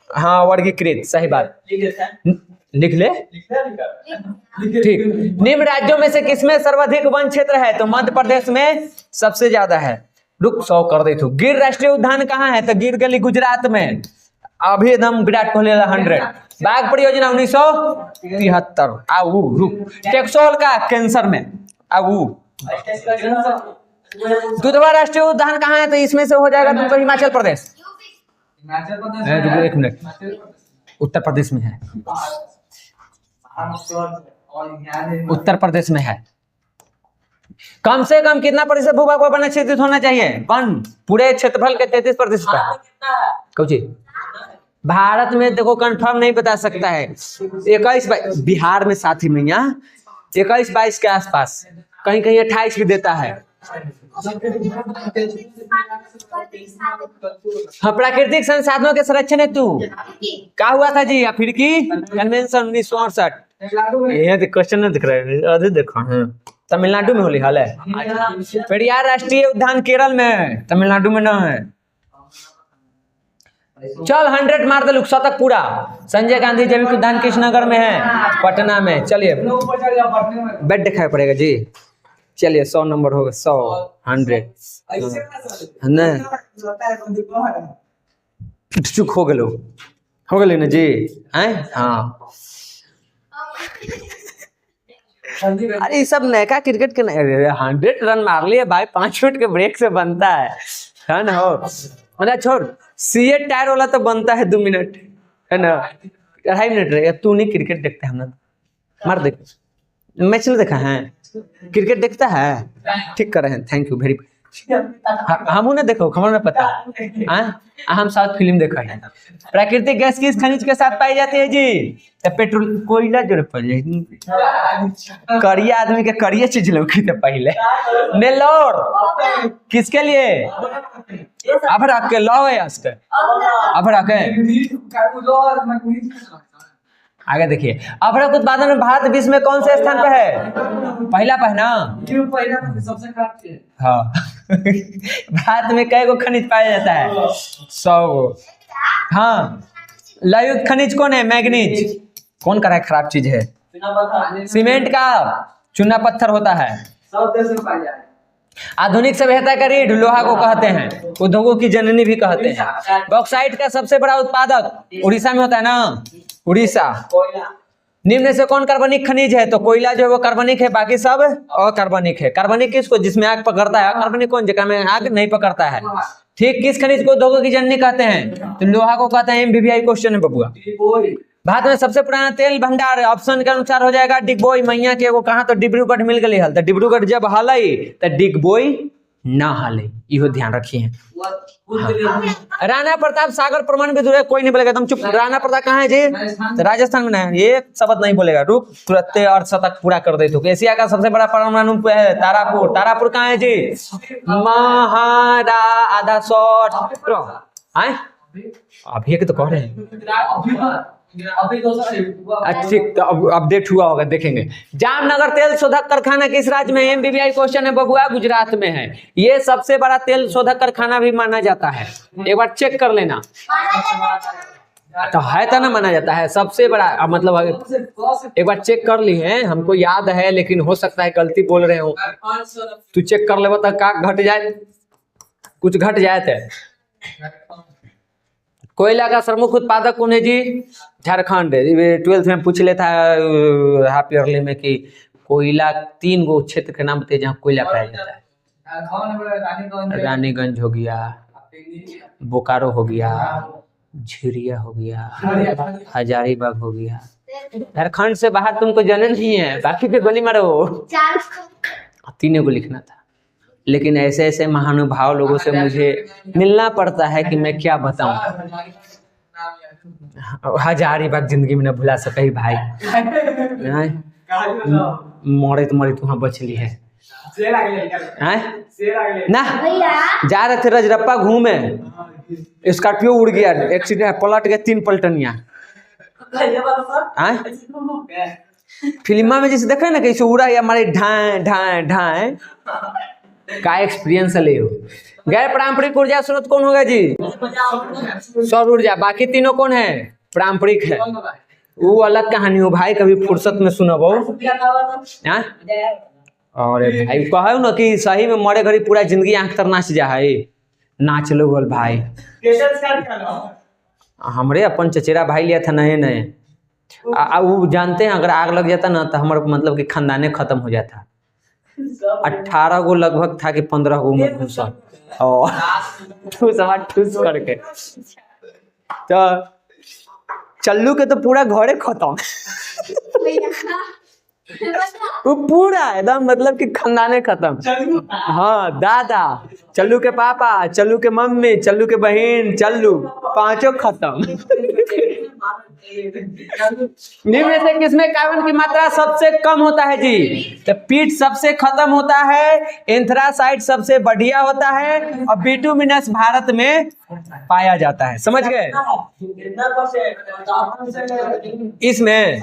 हाँ वर्गीकृत। सही बात, लिख ले ठीक। निम्न राज्यों में से किसमें सर्वाधिक वन क्षेत्र है? तो मध्य प्रदेश में सबसे ज्यादा है। रुक 100 कर दे तू। गिर राष्ट्रीय उद्यान कहाँ है? तो गिर गली गुजरात में। अभी एकदम विराट कोहली 100। बाघ परियोजना 1973। आऊ रुक। टेक्सोल का कैंसर में। आऊ दुधवा राष्ट्रीय उद्यान कहाँ है? तो इसमें से हो जाएगा तुमको हिमाचल प्रदेश। एक मिनट, उत्तर प्रदेश में है। उत्तर प्रदेश में है। कम से कम कितना प्रतिशत भूभाग पर वन क्षेत्रित होना चाहिए? वन पूरे क्षेत्रफल के 33%। कौची भारत में देखो कंफर्म नहीं बता सकता है। 21-22 बिहार में साथी में यहाँ 21-22 के आसपास, कहीं कहीं 28 भी देता है। हाँ प्राकृतिक संसाधनों के संरक्षण हेतु क्या हुआ था जी? अफ्रीकी कन्वेंशन 1968। ये क्वेश्चन नहीं दिख रहा है, अभी देखो। तमिलनाडु में होली हाल है। पेरियार राष्ट्रीय उद्यान केरल में है, तमिलनाडु में ना है। चल 100 मार दे, 100 तक पूरा। संजय गांधी जैविक उद्यान कृष्णनगर में है, पटना में। चलिए बेड दिखाई पड़ेगा जी। चलिए 100 नंबर होगा। 100 100 चुक हो गए ना जी हैं? हाँ अरे ये सब नैका क्रिकेट के 100 रन मार लिए भाई, 5 मिनट के ब्रेक से बनता है ना? हो मतलब छोड़, सीए टायर वाला तो बनता है 2 मिनट, है ना? 2.5 मिनट रहे। तू नहीं क्रिकेट देखता है ना? मार देख, मैच नहीं देखा है? क्रिकेट देखता है? ठीक कर रहे हैं, थैंक यू वेरी। हमू ने देखो, हमारा ना पता। हम साउथ फिल्म देखा है। प्राकृतिक गैस किस खनिज के साथ पाई जाती है जी? तो पेट्रोल, कोयला जो पहले करिया आदमी के करिया चीज लौकी थे पहले। नेल्लोर किसके लिए? अभरा के लौ है इसके, अभरा के। आगे देखिए, अभ्रक उत्पादन में भारत विश्व में कौन से स्थान पे है? पहला पहना
सबसे खराब चीज।
हाँ भारत में कई गो खनिज पाया जाता है? 100 गो। हाँ, लयुक्त खनिज कौन है? मैग्नीज। कौन करा है खराब चीज है? सीमेंट का चूना पत्थर होता है।
सब देश में पाया जाए।
आधुनिक सभ्यता का रीढ़ लोहा को कहते हैं, उद्योगों की जननी भी कहते हैं। बॉक्साइट का सबसे बड़ा उत्पादक उड़ीसा में होता है ना, उड़ीसा। निम्न से कौन कार्बनिक खनिज है? तो कोयला जो है वो कार्बनिक है, बाकी सब अकार्बनिक है। कार्बनिक किसको? जिसमें आग पकड़ता है। कार्बनिक कौन? जिसमें आग नहीं पकड़ता है। ठीक, किस खनिज को उद्योगों की जननी कहते हैं? तो लोहा को कहते हैं। MBBI क्वेश्चन है बबुआ। भारत में सबसे पुराना तेल भंडार ऑप्शन के अनुसार हो जाएगा डिगबोई। मैया के एगो कहा तो डिब्रूगढ़ मिल गई हल, तो डिब्रूगढ़ जब हलई तो डिगबोई ना हले, इहो ध्यान रखिए। राणा प्रताप सागर परमाणु विद्युत, कोई नहीं बोलेगा, तुम चुप। राणा प्रताप कहाँ है जी? तो राजस्थान में है। ये शब्द नहीं बोलेगा, रुक, तुरंत अर्धशतक पूरा कर दे। तो एशिया का सबसे बड़ा परमाणु है तारापुर। तारापुर कहाँ है जी? महारा आधा शॉट आए अभी तो कह रहे हैं। अच्छी अपडेट हुआ होगा, देखेंगे। जामनगर तेल शोधक कारखाना किस राज्य में? MBBI क्वेश्चन है बबुआ, गुजरात में है। ये सबसे बड़ा तेल शोधक कारखाना भी माना जाता है, एक बार चेक कर लेना। तो है तो ना माना जाता है सबसे बड़ा, मतलब एक बार चेक कर ली है, हमको याद है, लेकिन हो सकता है गलती बोल रहे हो। तू चेक कर ले तो का घट जाए, कुछ घट जाए थे। कोयला का प्रमुख उत्पादक कौन है जी? झारखंड। 12th में पूछ लेता है हाफ ईयरली में कि कोयला 3 गो क्षेत्र के नाम बताइए जहाँ कोयला पाया जाता है। रानीगंज हो गया, बोकारो हो गया, झिरिया हो गया, हजारीबाग हो गया। झारखंड से बाहर तुमको जाने नहीं है, बाकी पे गोली मारो। 3 को लिखना था, लेकिन ऐसे ऐसे महानुभाव लोगों से मुझे मिलना पड़ता है कि मैं क्या बताऊं। हजारीबाग जिंदगी में न भुला सके भाई। मोड़े तो वहाँ बच ली है ना। जा रहे थे रजरप्पा घूमे, स्कॉर्पियो उड़ गया, एक्सीडेंट, पलट गए 3 पलटनिया। फिल्मा में जैसे देखा ना कैसे उड़ा या हमारे ढाए ढाए ढाए का एक्सपीरियंस ले हो। गैर पारंपरिक ऊर्जा स्रोत कौन होगा जी? सौर ऊर्जा। बाकी तीनों कौन है? पारंपरिक है। वो अलग कहानी हो भाई, कभी फुर्सत में सुनबो। अरे भाई कहो ना कि सही में मरे घड़ी पूरा जिंदगी आंख तर नाच जा है, नाच लो बोल भाई। हमरे अपन चचेरा भाई लिया था नए नए, वो जानते हैं अगर आग लग जाता ना तो हमारे मतलब कि खानदाने खत्म हो जाता। 18 गो लगभग था कि 15 गो में घुसा और ठूस करके। तो चल्लू के तो पूरा घरे खत्म, वो पूरा एकदम मतलब कि खानदाने खत्म। हाँ, दादा, चल्लू के पापा, चल्लू के मम्मी, चल्लू के बहन, चल्लू 5 खत्म। निम्न से किसमें कार्बन की मात्रा सबसे कम होता है जी? तो पीट सबसे खत्म होता है, एंथ्रासाइड सबसे बढ़िया होता है, और बिटुमिनस भारत में पाया जाता है। समझ गए? इसमें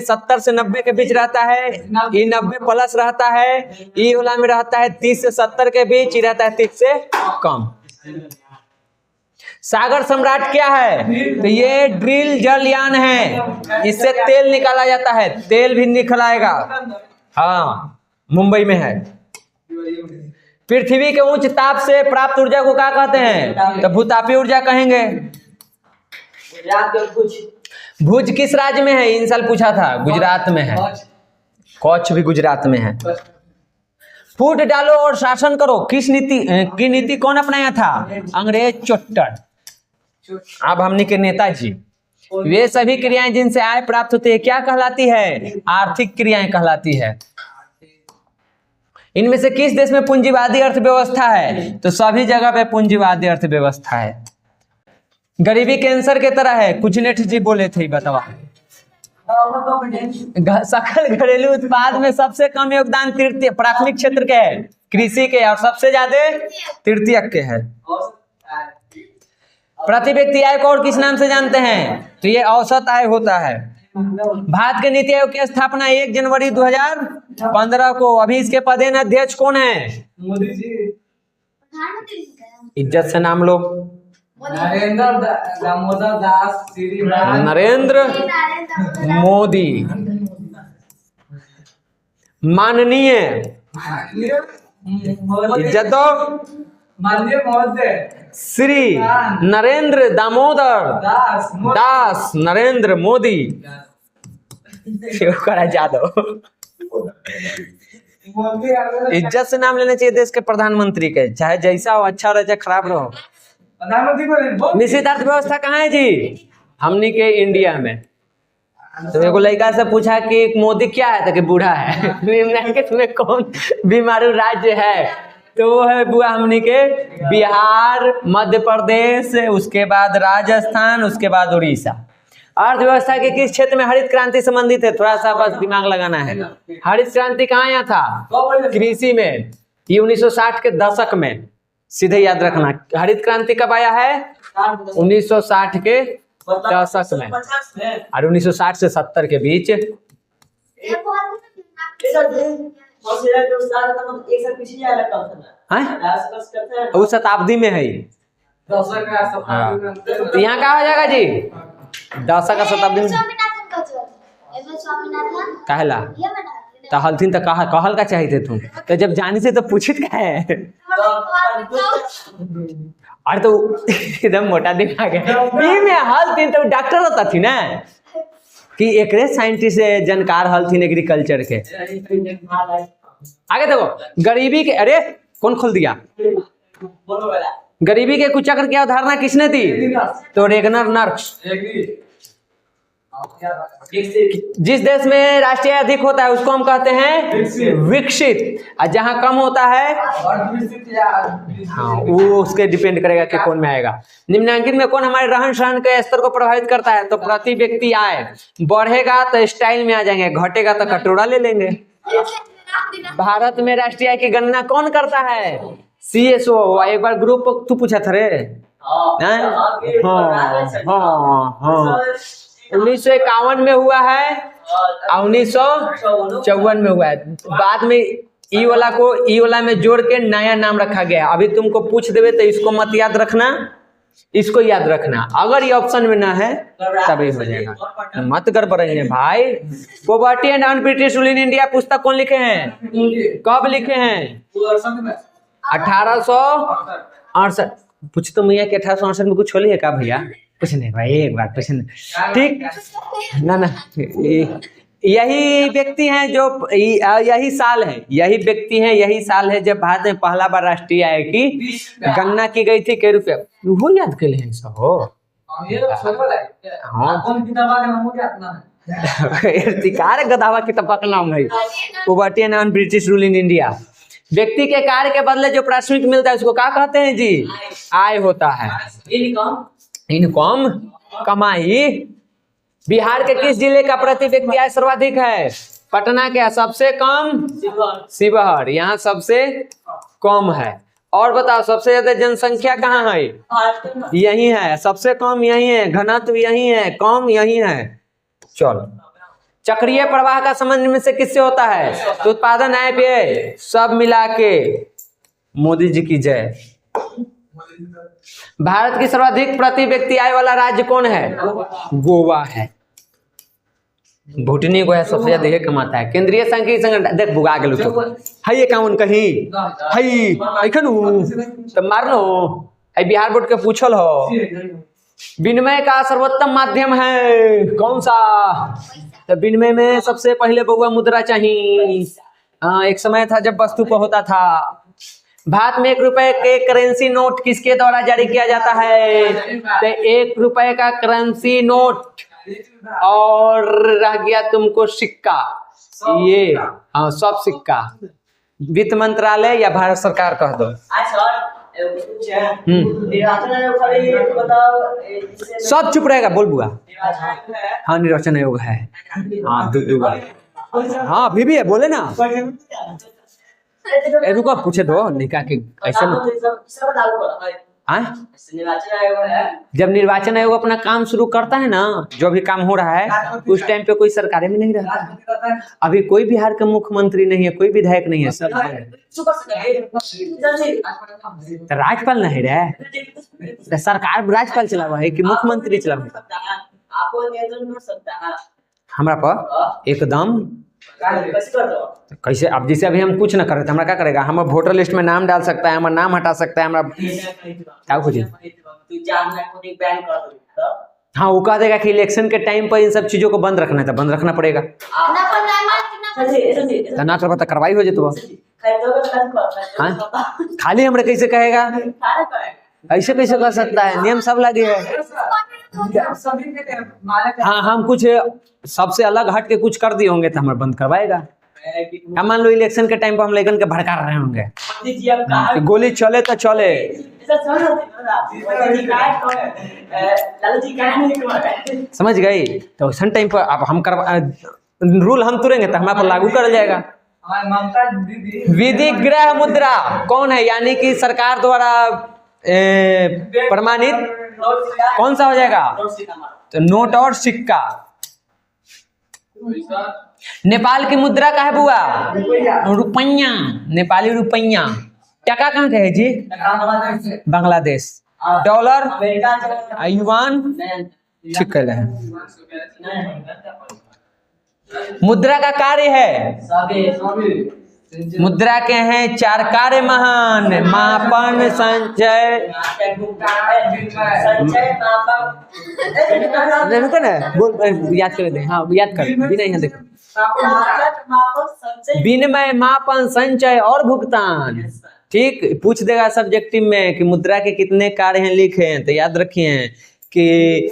70 से 90 के बीच रहता है, ई 90 प्लस रहता है, ई वाला में रहता है 30 से 70 के बीच, ई रहता है 30 से कम। सागर सम्राट क्या है? तो ये ड्रिल जलयान है, इससे तेल निकाला जाता है, तेल भी निकलाएगा। हाँ, मुंबई में है। पृथ्वी के उच्च ताप से प्राप्त ऊर्जा को क्या कहते हैं? तो भूतापीय ऊर्जा कहेंगे। भुज किस राज्य में है? इन साल पूछा था, गुजरात में है। कच्छ भी गुजरात में है। फूट डालो और शासन करो किस नीति की नीति कौन अपनाया था? अंग्रेज चोट्टर। अब हमने के नेताजी। वे सभी क्रियाएं जिनसे आय प्राप्त होती है क्या कहलाती है? आर्थिक क्रियाएं कहलाती है। इनमें से किस देश में पूंजीवादी अर्थव्यवस्था है? तो सभी जगह पे पूंजीवादी अर्थव्यवस्था है। गरीबी कैंसर की तरह है, कुछ नेठ जी बोले थे, बताओ। सकल घरेलू उत्पाद में सबसे कम योगदान तृतीय प्राथमिक क्षेत्र के है, कृषि के, और सबसे ज्यादा तृतीयक के है। प्रति व्यक्ति आय को और किस नाम से जानते हैं? तो ये औसत आय होता है। भारत के नीति आयोग की स्थापना 1 जनवरी 2015 को। अभी इसके पदेन अध्यक्ष कौन है?
मोदी जी।
प्रधानमंत्री जी का
इज्जत से नाम लो।
नरेंद्र दामोदर दास श्री
नरेंद्र मोदी। माननीय, इज्जत दो,
माननीय महोदय
श्री नरेंद्र दामोदर दास नरेंद्र मोदी जादव। इज्जत से नाम लेना चाहिए देश के प्रधानमंत्री के, चाहे जैसा हो, अच्छा रहे चाहे खराब रहो।
प्रधानमंत्री को
निश्चित अर्थव्यवस्था कहाँ है जी? हमनी के इंडिया में। तो एगो लड़का से पूछा कि मोदी क्या है, तो कि बूढ़ा है। निम्नलिखित में कौन बीमारू राज्य है? तो वो है बुआ हमनी के बिहार, मध्य प्रदेश, उसके बाद राजस्थान, उसके बाद उड़ीसा। अर्थव्यवस्था के किस क्षेत्र में हरित क्रांति संबंधित है? थोड़ा सा बस दिमाग लगाना है। हरित क्रांति कहाँ आया था? कृषि में। ये 1960 के दशक में, सीधे याद रखना। हरित क्रांति कब आया है? 1960 के दशक में, और 1960 से 70 के बीच। वो शताब्दी में है। हाँ। तो यहाँ क्या हो जाएगा जी? दशक का शताब्दी में कहला तो हलथिन तो कहल का चाहिए थे तुम तो, जब जानी से तो पूछित का है। अरे तो एकदम मोटा दिमाग है। में हलथिन तो डॉक्टर होता थी ना, कि एक साइंटिस्ट जानकार हलथिन एग्रीकल्चर के। आगे देखो, गरीबी के, अरे कौन खोल दिया? गरीबी के कुचक्र की अवधारणा किसने दी? तो रेगनर नर्स। जिस देश में राष्ट्रीय आय अधिक होता है उसको हम कहते हैं विकसित, और जहां कम होता है हाँ, वो उसके डिपेंड करेगा कि कौन में आएगा। निम्नलिखित में कौन हमारे रहन सहन के स्तर को प्रभावित करता है? तो प्रति व्यक्ति आय बढ़ेगा तो स्टाइल में आ जाएंगे, घटेगा तो कटोरा ले लेंगे। भारत में राष्ट्रीय आय की गणना कौन करता है? CSO। एक बार ग्रुप तू पूछा था रे। हाँ 1951 में हुआ है और 1954 में हुआ है। बाद में ई वाला में जोड़ के नया नाम रखा गया। अभी तुमको पूछ देवे तो इसको मत याद रखना, इसको याद रखना। अगर ये ऑप्शन में ना है तभी हो जाएगा, मत गड़बड़ाइए भाई। Poverty and un-British rule in India पुस्तक कौन लिखे हैं? कब लिखे हैं? 1868। पूछ तो मैया कि 1868 में कुछ होली है का भैया? कुछ नहीं भाई, एक बार कुछ नहीं। ठीक ना यही व्यक्ति हैं जो यही साल है, यही व्यक्ति हैं, यही साल है जब भारत में पहला बार राष्ट्रीय आय की गणना की गई थी। के रुपये वो याद के लिए ऐसा हो? इर्तिकार गदावा किताब का नाम है। Poverty and un-British rule in India. व्यक्ति के कार्य के बदले जो प्राथमिक मिलता है उसको क्या कहते हैं जी? आय होता है। इनकम, कमाई। बिहार के किस जिले का प्रति व्यक्ति आय सर्वाधिक है? पटना के। सबसे कम शिवहर, यहाँ सबसे कम है। और बताओ सबसे ज्यादा जनसंख्या कहाँ है? यही है। सबसे कम यही है, घनत्व यही है, कम यही है। चलो, चक्रीय प्रवाह का संबंध में से किससे होता है? तो उत्पादन, आय, व्यय सब मिला के। मोदी जी की जय। भारत की सर्वाधिक प्रति व्यक्ति आय वाला राज्य कौन है? गोवा है। भूटनी गोया सबसे ज्यादा ये कमाता है। केंद्रीय सांख्यिकी संगठन देख बुगा गेलो तो है एकाउन कहीं है अखन तो मारनो है। बिहार बोर्ड के पूछल हो विनिमय का सर्वोत्तम माध्यम है कौन सा? तो विनिमय में सबसे पहले बउआ मुद्रा चाहिए। एक समय था जब वस्तु को होता था। भारत में 1 रुपए के करेंसी नोट किसके द्वारा जारी किया जाता है? तो 1 रुपए का करेंसी नोट और रह गया तुमको सिक्का। ये हाँ सब सिक्का वित्त मंत्रालय या भारत सरकार कह दो।
निर्वाचन आयोग खाली बताओ
सब चुप रहेगा, बोल बुआ।
निर्वाचन है
हाँ निर्वाचन आयोग है, हाँ दो हाँ अभी भी है, बोले ना। रुको पूछे दो निकाह के ऐसे
सब लागू करो है।
हाँ
निर्वाचन आयोग है,
जब निर्वाचन आयोग अपना काम शुरू करता है ना, जो भी काम हो रहा है उस टाइम पे कोई सरकारें में नहीं रहता। अभी कोई बिहार का मुख्यमंत्री नहीं है, कोई विधायक नहीं है, सब है। तो राज्यपाल नहीं रहे, तो सरकार राज्यपाल चला हुआ है कि मुख्यमंत्री चला हुआ है?
आपको नियंत्रण कर सकता है
हमरा पर एकदम
कैसे कर दो
कैसे। अब जैसे अभी हम कुछ ना करे तो हमरा क्या करेगा, हम वोटर लिस्ट में नाम डाल सकता है, हमारा नाम हटा सकता है, हमरा क्या कुछ।
तू जानना को बैन कर दो।
हाँ वो कह देगा कि इलेक्शन के टाइम पर इन सब चीजों को बंद रखना है, तो बंद रखना पड़ेगा।
ना पर ना
तो ना करवा तो कार्रवाई हो जाए। हाँ खाली हमरे कैसे कहेगा, ऐसे कैसे कर सकता है, नियम सब लगे है।
सभी के मारे
हाँ हम कुछ सबसे अलग हट के कुछ कर दिए होंगे तो हमारा बंद करवाएगा। हम मान लो इलेक्शन के टाइम पर हम लेकिन के भड़का रहे होंगे कि गोली चले तो चले, समझ गई। तो उस टाइम पर अब हम रूल हम तुरेंगे तो हमारे पर लागू कर जाएगा।
हमारी ममता दीदी
विधि गृह मुद्रा कौन है, यानी कि सरकार द्वारा प्रमाणित कौन सा हो जाएगा, तो नोट और सिक्का। नेपाल की मुद्रा का है बुआ, रुपैया, नेपाली रुपैया। टका कहाँ के है जी, बांग्लादेश। डॉलर, युआन, ठीक कह रहे हैं। मुद्रा का कार्य है, मुद्रा के हैं 4 कार्य महान, मापन, संचय। रुको ना, बोल याद कर दे। हाँ याद कर बिना यहाँ देखो, विनिमय, मापन, संचय और भुगतान। ठीक पूछ देगा सब्जेक्टिव में कि मुद्रा के कितने कार्य हैं लिखे हैं, तो याद रखिए कि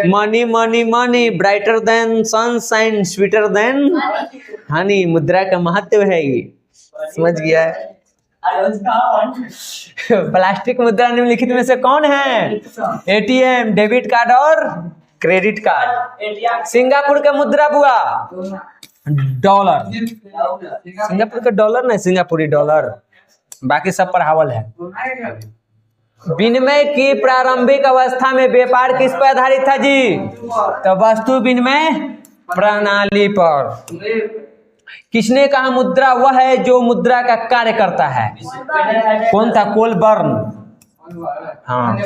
money money money, brighter then sunshine, sweeter than Honey. मुद्रा का महत्व है ये, समझ गया है। प्लास्टिक मुद्रा निम्नलिखित में से कौन है, एटीएम, डेबिट कार्ड और क्रेडिट कार्ड। सिंगापुर का मुद्रा बुआ, डॉलर। सिंगापुर का डॉलर नहीं, सिंगापुरी डॉलर, बाकी सब पर हावल है। विनिमय की प्रारंभिक अवस्था में व्यापार किस पर आधारित था जी, तो वस्तु विनिमय प्रणाली पर। किसने कहा मुद्रा वह है जो मुद्रा का कार्य करता है, कौन था, कोलबर्न। हाँ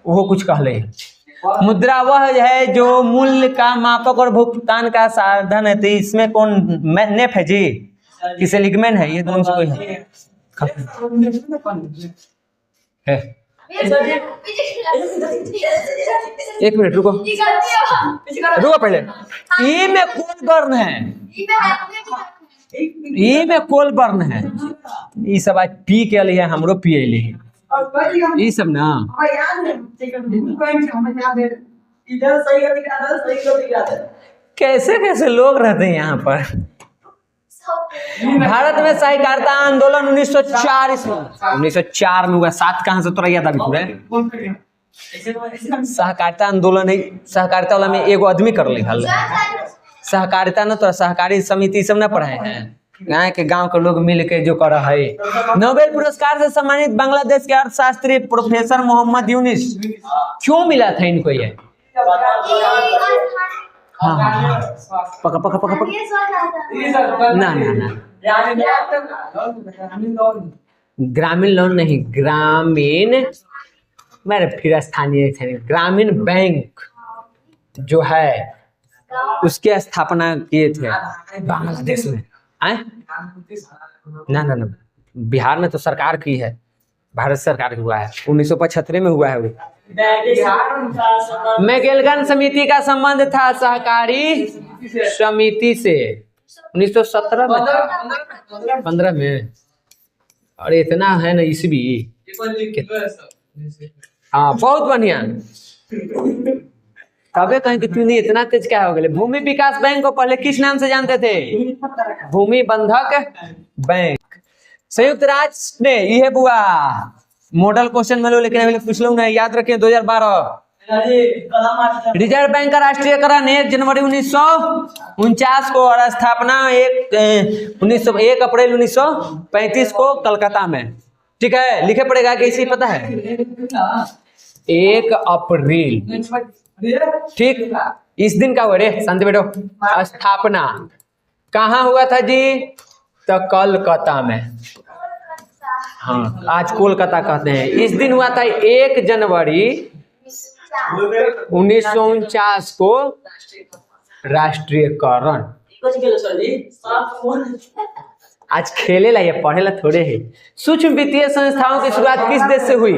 वो कुछ कह ले। मुद्रा वह है जो मूल्य का मापक और भुगतान का साधन है, तो इसमें कौन नेप है जी, किसे लिगमेन है, ये दोनों से कोई है। एक मिनट रुको, रुको पहले। ई में कोलबर्न है, ई में कोलबर्न है। ई सब आज पी के लिए हमरो पिए लिए ई सब ना। कैसे कैसे लोग रहते हैं यहाँ पर। भारत में सहकारिता आंदोलन 1904 में 1904 में हुआ। 7 कहाँ से तोरा याद अभी पूरे सहकारिता आंदोलन है। सहकारिता वाला में एगो आदमी कर लिखल सहकारिता न, तो सहकारी समिति सब न पढ़ाए हैं, यहाँ के गांव के लोग मिल के जो कर रहा है। नोबेल पुरस्कार से सम्मानित बांग्लादेश के अर्थशास्त्री प्रोफेसर मोहम्मद यूनिस, क्यों मिला था इनको ये? हाँ पका पका पका पका ना ना ना, ग्रामीण लोन नहीं, ग्रामीण मेरे फिर स्थानीय ग्रामीण बैंक जो है उसके स्थापना किए थे बांग्लादेश में। ना ना ना, बिहार में तो सरकार की है, भारत सरकार की हुआ है, 1975 में हुआ है वो। मैकेलगन समिति का संबंध था सहकारी समिति से 1917 में था, 15 में। और इतना है ना ईस्वी। हाँ बहुत बढ़िया, तबे कहीं कि तूने इतना तेज क्या हो गए। भूमि विकास बैंक को पहले किस नाम से जानते थे? भूमि बंधक बैंक। संयुक्त राष्ट्र ने ये बुआ मॉडल क्वेश्चन में लो, लेकिन अभी पूछ लो ना, याद रखिए 2012। रिजर्व बैंक का राष्ट्रीयकरण 1 जनवरी 1949 को और स्थापना 1 अप्रैल 1935 को कलकत्ता में। ठीक है, लिखे पड़ेगा कि इसी पता है 1 अप्रैल। ठीक, इस दिन का हुआ रे शांति बैठो। स्थापना कहाँ हुआ था जी? तो कलकत्ता में। हाँ, आज कोलकाता कहते हैं। इस दिन हुआ था 1 जनवरी 1949 को राष्ट्रीयकरण। आज खेले ला, ये पढ़े ला थोड़े है। सूक्ष्म वित्तीय संस्थाओं की शुरुआत किस देश से हुई?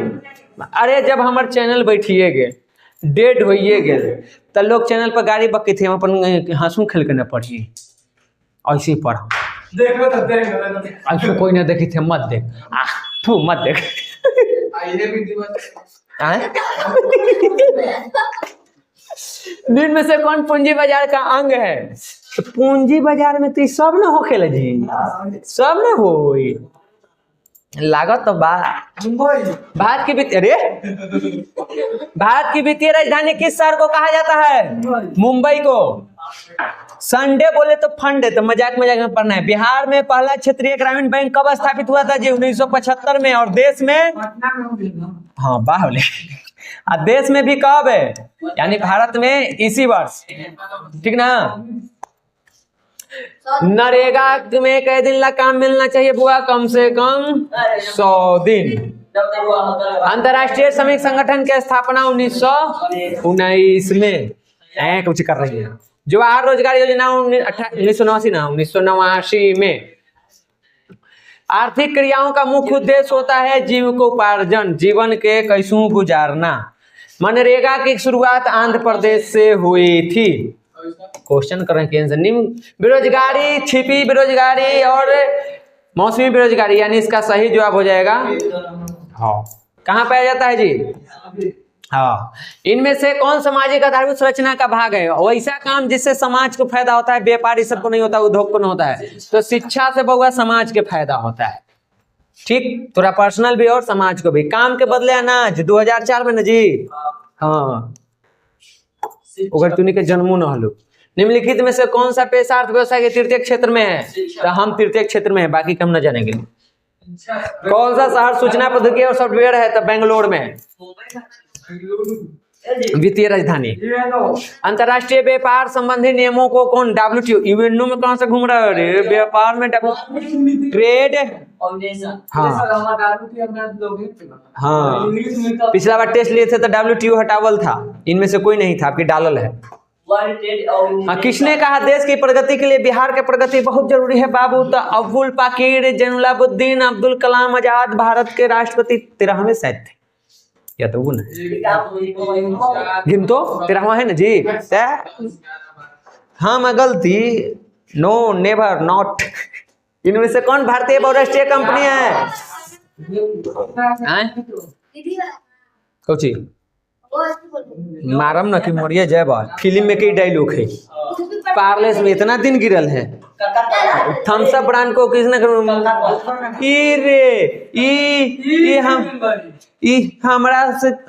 अरे जब हमारे चैनल बैठिए गे, डेड होइए गे, तो लोग चैनल पर गाड़ी बकी थे, हम अपन हंसू खेल के न पढ़िए, ऐसे ही पढ़ा।
देखो तो देखो
ऐसे कोई ना देखी थे, मत देख, तू मत देख। निम्न में से कौन पूंजी बाजार का अंग है? तो पूंजी बाजार में तो सब ना हो खेला जी, सब ना हो लागत तो भारत की वित्तीय, अरे भारत की वित्तीय राजधानी किस शहर को कहा जाता है? मुंबई को। संडे बोले तो फंड है, तो मजाक में पढ़ना है। बिहार में पहला क्षेत्रीय ग्रामीण बैंक कब स्थापित हुआ था जी? 1975 में। और देश में? हाँ बाहुले। और देश में भी कब है? यानी भारत में इसी वर्ष। ठीक ना? नरेगा में कई दिन ला काम मिलना चाहिए बुआ? कम से कम 100 दिन। अंतर्राष्ट्रीय श्रमिक संगठन की स्थापना 1919 में। कुछ कर रही है। जवाहर रोजगार योजना 1989 में। आर्थिक क्रियाओं का मुख्य उद्देश्य होता है जीविकोपार्जन, जीवन के कैसू गुजारना। मनरेगा की शुरुआत आंध्र प्रदेश से हुई थी। क्वेश्चन करें निम्न बेरोजगारी, छिपी बेरोजगारी और मौसमी बेरोजगारी, यानी इसका सही जवाब हो जाएगा हाँ। कहाँ पाया जाता है जी? हाँ। इनमें से कौन सामाजिक आधारभूत संरचना का भाग है? वैसा काम जिससे समाज को फायदा होता है, व्यापारी सबको नहीं होता, उद्योग को नहीं होता है। तो शिक्षा से बहुआ समाज के फायदा होता है। ठीक, थोड़ा पर्सनल भी और समाज को भी। काम के बदले अनाज 2004 में ना जी। हाँ, अगर तूने के जन्मो न हलो। निम्नलिखित में से कौन सा पेशा अर्थव्यवस्था के तृतीय क्षेत्र में है? तो हम तृतीय क्षेत्र में है, बाकी हम न जानेंगे। कौन सा शहर सूचना प्रौद्योगिकी और सॉफ्टवेयर है? तो बेंगलोर में। वित्तीय राजधानी। अंतर्राष्ट्रीय व्यापार संबंधी नियमों को कौन? WTO। यूएनओ में कहां से घूम रहा है रे? व्यापार में ट्रेड। हाँ हाँ, पिछला बार टेस्ट लिए थे तो WTO हटावल था, इनमें से कोई नहीं था, आपकी डालल है। किसने कहा देश की प्रगति के लिए बिहार की प्रगति बहुत जरूरी है बाबू? तो अब्दुल पाकिर जैनुलाब्दीन अब्दुल कलाम आजाद भारत के राष्ट्रपति 13वें शायद थे, या तो वो ना गिन तो 13वां है ना जी। हाँ मैं गलती, नो नेवर नॉट। इनमें से कौन भारतीय बहुराष्ट्रीय कंपनी है? कौची मारम न कि मरिए जय बा। फिल्म में कई डायलॉग है, पार्लेस में इतना दिन गिरल है। थम्स अप ब्रांड को किसने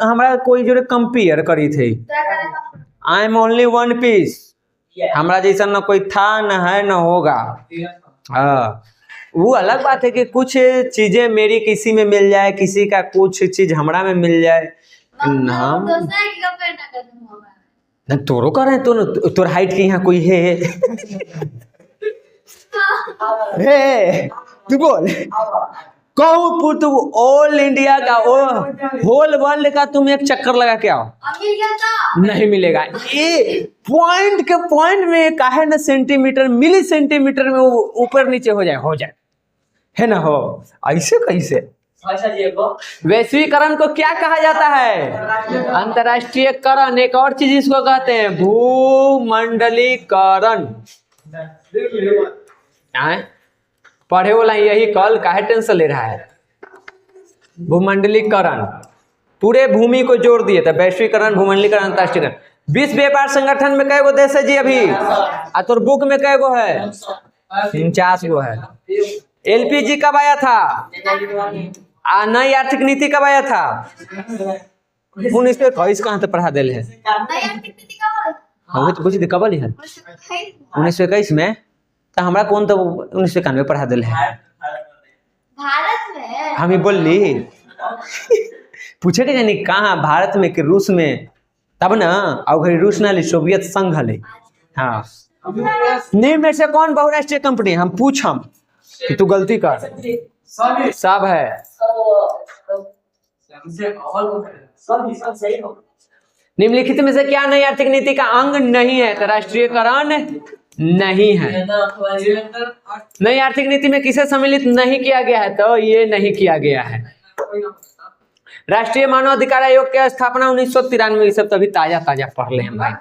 हमरा कोई जो कंपेयर करी थे। I am only one piece. हमरा जैसा न कोई था, न है, न होगा। हाँ, वो अलग बात है कि कुछ चीजें मेरी किसी में मिल जाए, किसी का कुछ चीज हमरा में मिल जाए। हम न तोरो कर रहे हैं, तो तोर हाइट के यहाँ कोई है? हे तू बोल कहूँ तू ऑल इंडिया का, होल वर्ल्ड का तुम एक चक्कर लगा के आओ, नहीं मिलेगा। ये पॉइंट के पॉइंट में काहे न सेंटीमीटर मिली सेंटीमीटर में ऊपर नीचे हो जाए है ना? हो ऐसे कैसे? वैश्वीकरण को क्या कहा जाता है? अंतर्राष्ट्रीयकरण। एक और चीज इसको कहते हैं भूमंडलीकरण। पढ़े वाला यही कल काहे टेंशन ले रहा है? भूमंडलीकरण पूरे भूमि को जोड़ दिए था। वैश्वीकरण, भूमंडलीकरण, अंतर्राष्ट्रीयकरण। विश्व व्यापार संगठन में कई गो देश है जी अभी? और बुक में कई गो है? 49 गो है। एलपीजी कब आया था? नई आर्थिक नीति कब आया था? 1921 कहाँ से पढ़ा दिल है?
नई आर्थिक नीति कब आई?
हमें तो कुछ कबल है 1921 में, तो हमारा कौन तो 1991 पढ़ा दिल है?
भारत में।
हम ही बोल ली पूछे के जानी कहाँ, भारत में कि रूस में? तब ना और घड़ी रूस ना ली, सोवियत संघ हले। हाँ, निम्न में से कौन बहुराष्ट्रीय कंपनी? हम पूछम कि तू गलती कर। सब है।
सब सही हो।
निम्नलिखित में से क्या नई आर्थिक नीति का अंग नहीं है? तो राष्ट्रीयकरण नहीं है। नई आर्थिक नीति में किसे सम्मिलित नहीं किया गया है? तो ये नहीं किया गया है। राष्ट्रीय मानव अधिकार आयोग की स्थापना 1993, सब तभी ताजा पढ़ ले हम भाई।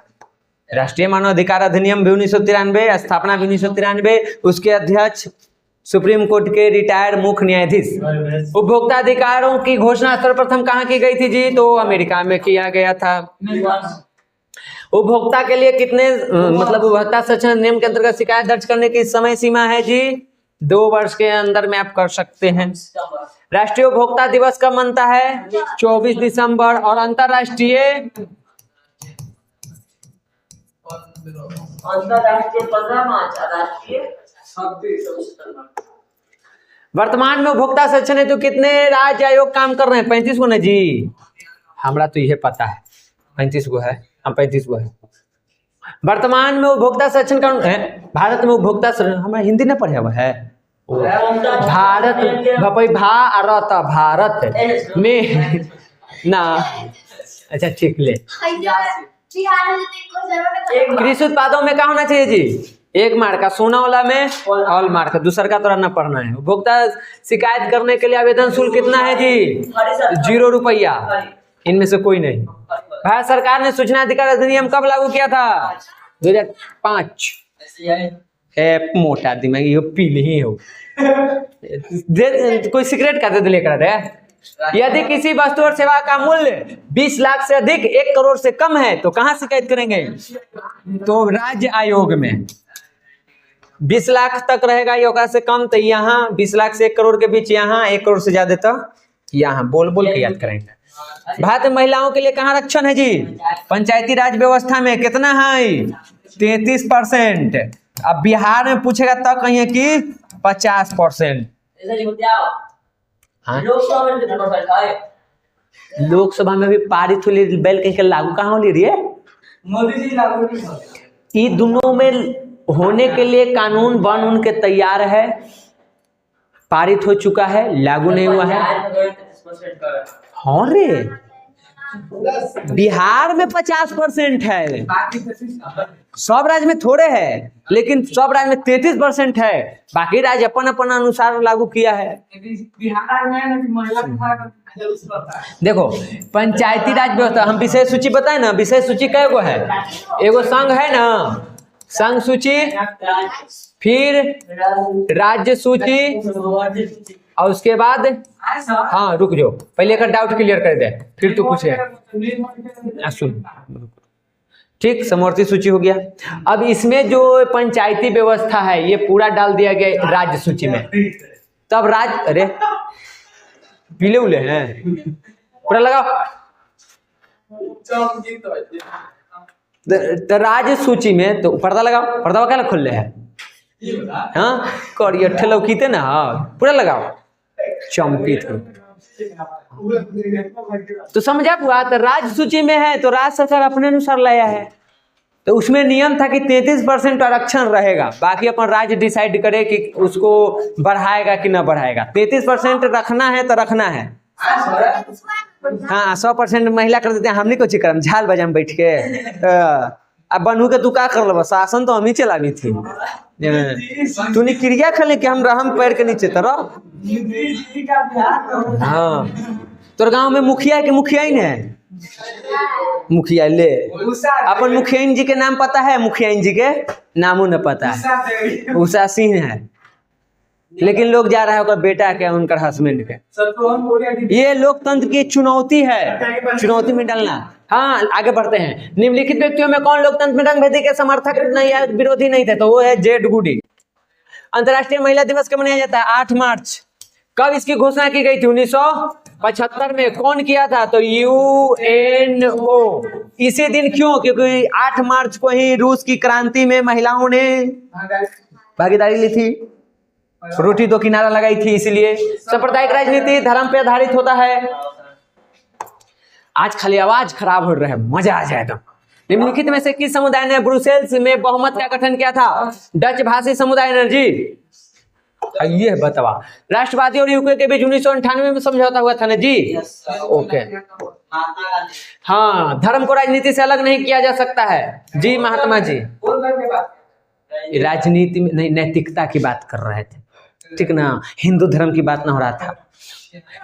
राष्ट्रीय मानव अधिकार अधिनियम भी 1993, स्थापना भी 1993। उसके अध्यक्ष सुप्रीम कोर्ट के रिटायर्ड मुख्य न्यायाधीश। उपभोक्ता अधिकारों की घोषणा सर्वप्रथम कहाँ की गई थी जी? तो अमेरिका में किया गया था। उपभोक्ता के लिए कितने मतलब उपभोक्ता संरक्षण नियम के अंतर्गत शिकायत दर्ज करने की समय सीमा है जी? 2 वर्ष के अंदर में आप कर सकते हैं। राष्ट्रीय उपभोक्ता दिवस कब मनता है? 24 दिसंबर। और अंतरराष्ट्रीय
अंतरराष्ट्रीय 15 मार्च, राष्ट्रीय 26।
वर्तमान में उपभोक्ता संरक्षण हेतु कितने राज्य आयोग काम कर रहे हैं? 35 गो ना जी? हमरा तो यह पता है 35 गो है। हम 35 गो है वर्तमान में उपभोक्ता संरक्षण कानून है। भारत में उपभोक्ता संरक्षण, हमारा हिंदी ना पढ़े हुआ है। भारत भारत में ना। अच्छा ठीक ले। कृषि उत्पादों में क्या होना चाहिए जी? 1 मार्क का, सोना वाला में ऑल मार्क, दूसरा का तो ना पढ़ना है। उपभोक्ता शिकायत करने के लिए आवेदन शुल्क कितना है जी? 0 रुपया। इनमें से कोई नहीं। भारत सरकार ने सूचना अधिकार अधिनियम कब लागू किया था? 2005। मोटा दिमाग ये पीली ही हो। कोई सिगरेट का दे लेकर रहे। यदि किसी वस्तु और सेवा का मूल्य 20 लाख से अधिक 1 करोड़ से कम है तो कहाँ शिकायत करेंगे? तो राज्य आयोग में। 20 लाख तक रहेगा योगा से कम तो यहाँ, 20 लाख से 1 करोड़ के बीच यहाँ, 1 करोड़ से ज्यादा तो यहाँ। बोल के याद करेंगे। भारत में महिलाओं के लिए कहाँ आरक्षण है जी? पंचायती राज व्यवस्था में कितना है? 33%। अब बिहार में पूछेगा तब कहिए कि 50%। हाँ? लोकसभा में भी पारित हुई बिल कहीं लागू कहाँ हो रही है?
मोदी जी लागू नहीं होते।
ये दोनों में होने के लिए कानून बन उनके तैयार है, पारित हो चुका है, लागू नहीं हुआ है। हाँ रे, बिहार में 50% है। सब राज्य में थोड़े है, लेकिन सब राज्य में 33% है। बाकी राज्य अपन अपन अनुसार लागू किया है।
बिहार में महिला
देखो पंचायती राज व्यवस्था, हम विषय सूची बताए ना। विषय सूची कै गो है? एगो संघ है ना, संघ सूची, फिर राज्य सूची, और उसके बाद हाँ रुक जाओ, पहले का डाउट क्लियर कर दे, फिर तू पूछे। सुन ठीक, समवर्ती सूची हो गया। अब इसमें जो पंचायती व्यवस्था है ये पूरा डाल दिया गया राज्य सूची में। तब राज्य, अरे पीले उले हैं पूरा लगाओ। तो राज्य सूची में तो पर्दा लगाओ। पर्दा क्या खोल ले है? हाँ करिए ठेलौकीते ना, पूरा लगाओ चमकी थे। तो समझा हुआ? तो राज्य सूची में है तो राज्य सरकार अपने अनुसार लाया है। तो उसमें नियम था कि 33% आरक्षण रहेगा, बाकी अपन राज्य डिसाइड करे कि उसको बढ़ाएगा कि ना बढ़ाएगा। 33% रखना है तो रखना है। हाँ 100% महिला कर देते हैं। हमने कुछ करम झाल बजाम बैठ के। अब बनू के तू का कर लो, शासन तो हम ही चलावी थी। तूने क्रिया खेले कि हम रहम पैर के नीचे तरह। हाँ तोर गांव में मुखिया है कि मुखिया ही है? मुखिया ले अपन मुखिया जी के नाम पता है? मुखिया जी के नामों न पता है। उषा सिंह है, लेकिन लोग जा रहा है उनका बेटा के, उनका हस्बैंड के। ये लोकतंत्र की चुनौती है, चुनौती में डालना। हाँ आगे बढ़ते हैं। निम्नलिखित व्यक्तियों में कौन लोकतंत्र में रंग भेदी के समर्थक नहीं या विरोधी नहीं थे? तो वो है जेड गुडी। अंतर्राष्ट्रीय महिला दिवस कब मनाया जाता है? 8 मार्च। कब इसकी घोषणा की गई थी? 1975 में। कौन किया था? तो यूएनओ। इसी दिन क्यों? क्योंकि 8 मार्च को ही रूस की क्रांति में महिलाओं ने भागीदारी ली थी, रोटी दो किनारा लगाई थी। इसलिए सांप्रदायिक राजनीति धर्म पे आधारित होता है। आज खाली आवाज खराब हो रहा है, मजा आ जाएगा। निम्नलिखित में से किस समुदाय ने ब्रुसेल्स में बहुमत का गठन किया था? डच भाषी समुदाय ने जी। ये बतावा। राष्ट्रवादी और यूके के बीच 1998 में समझौता हुआ था ना जी। ओके। हाँ, धर्म को राजनीति से अलग नहीं किया जा सकता है जी महात्मा जी। राजनीति में नहीं, नैतिकता की बात कर रहे थे, ठीक ना, हिंदू धर्म की बात ना हो रहा था।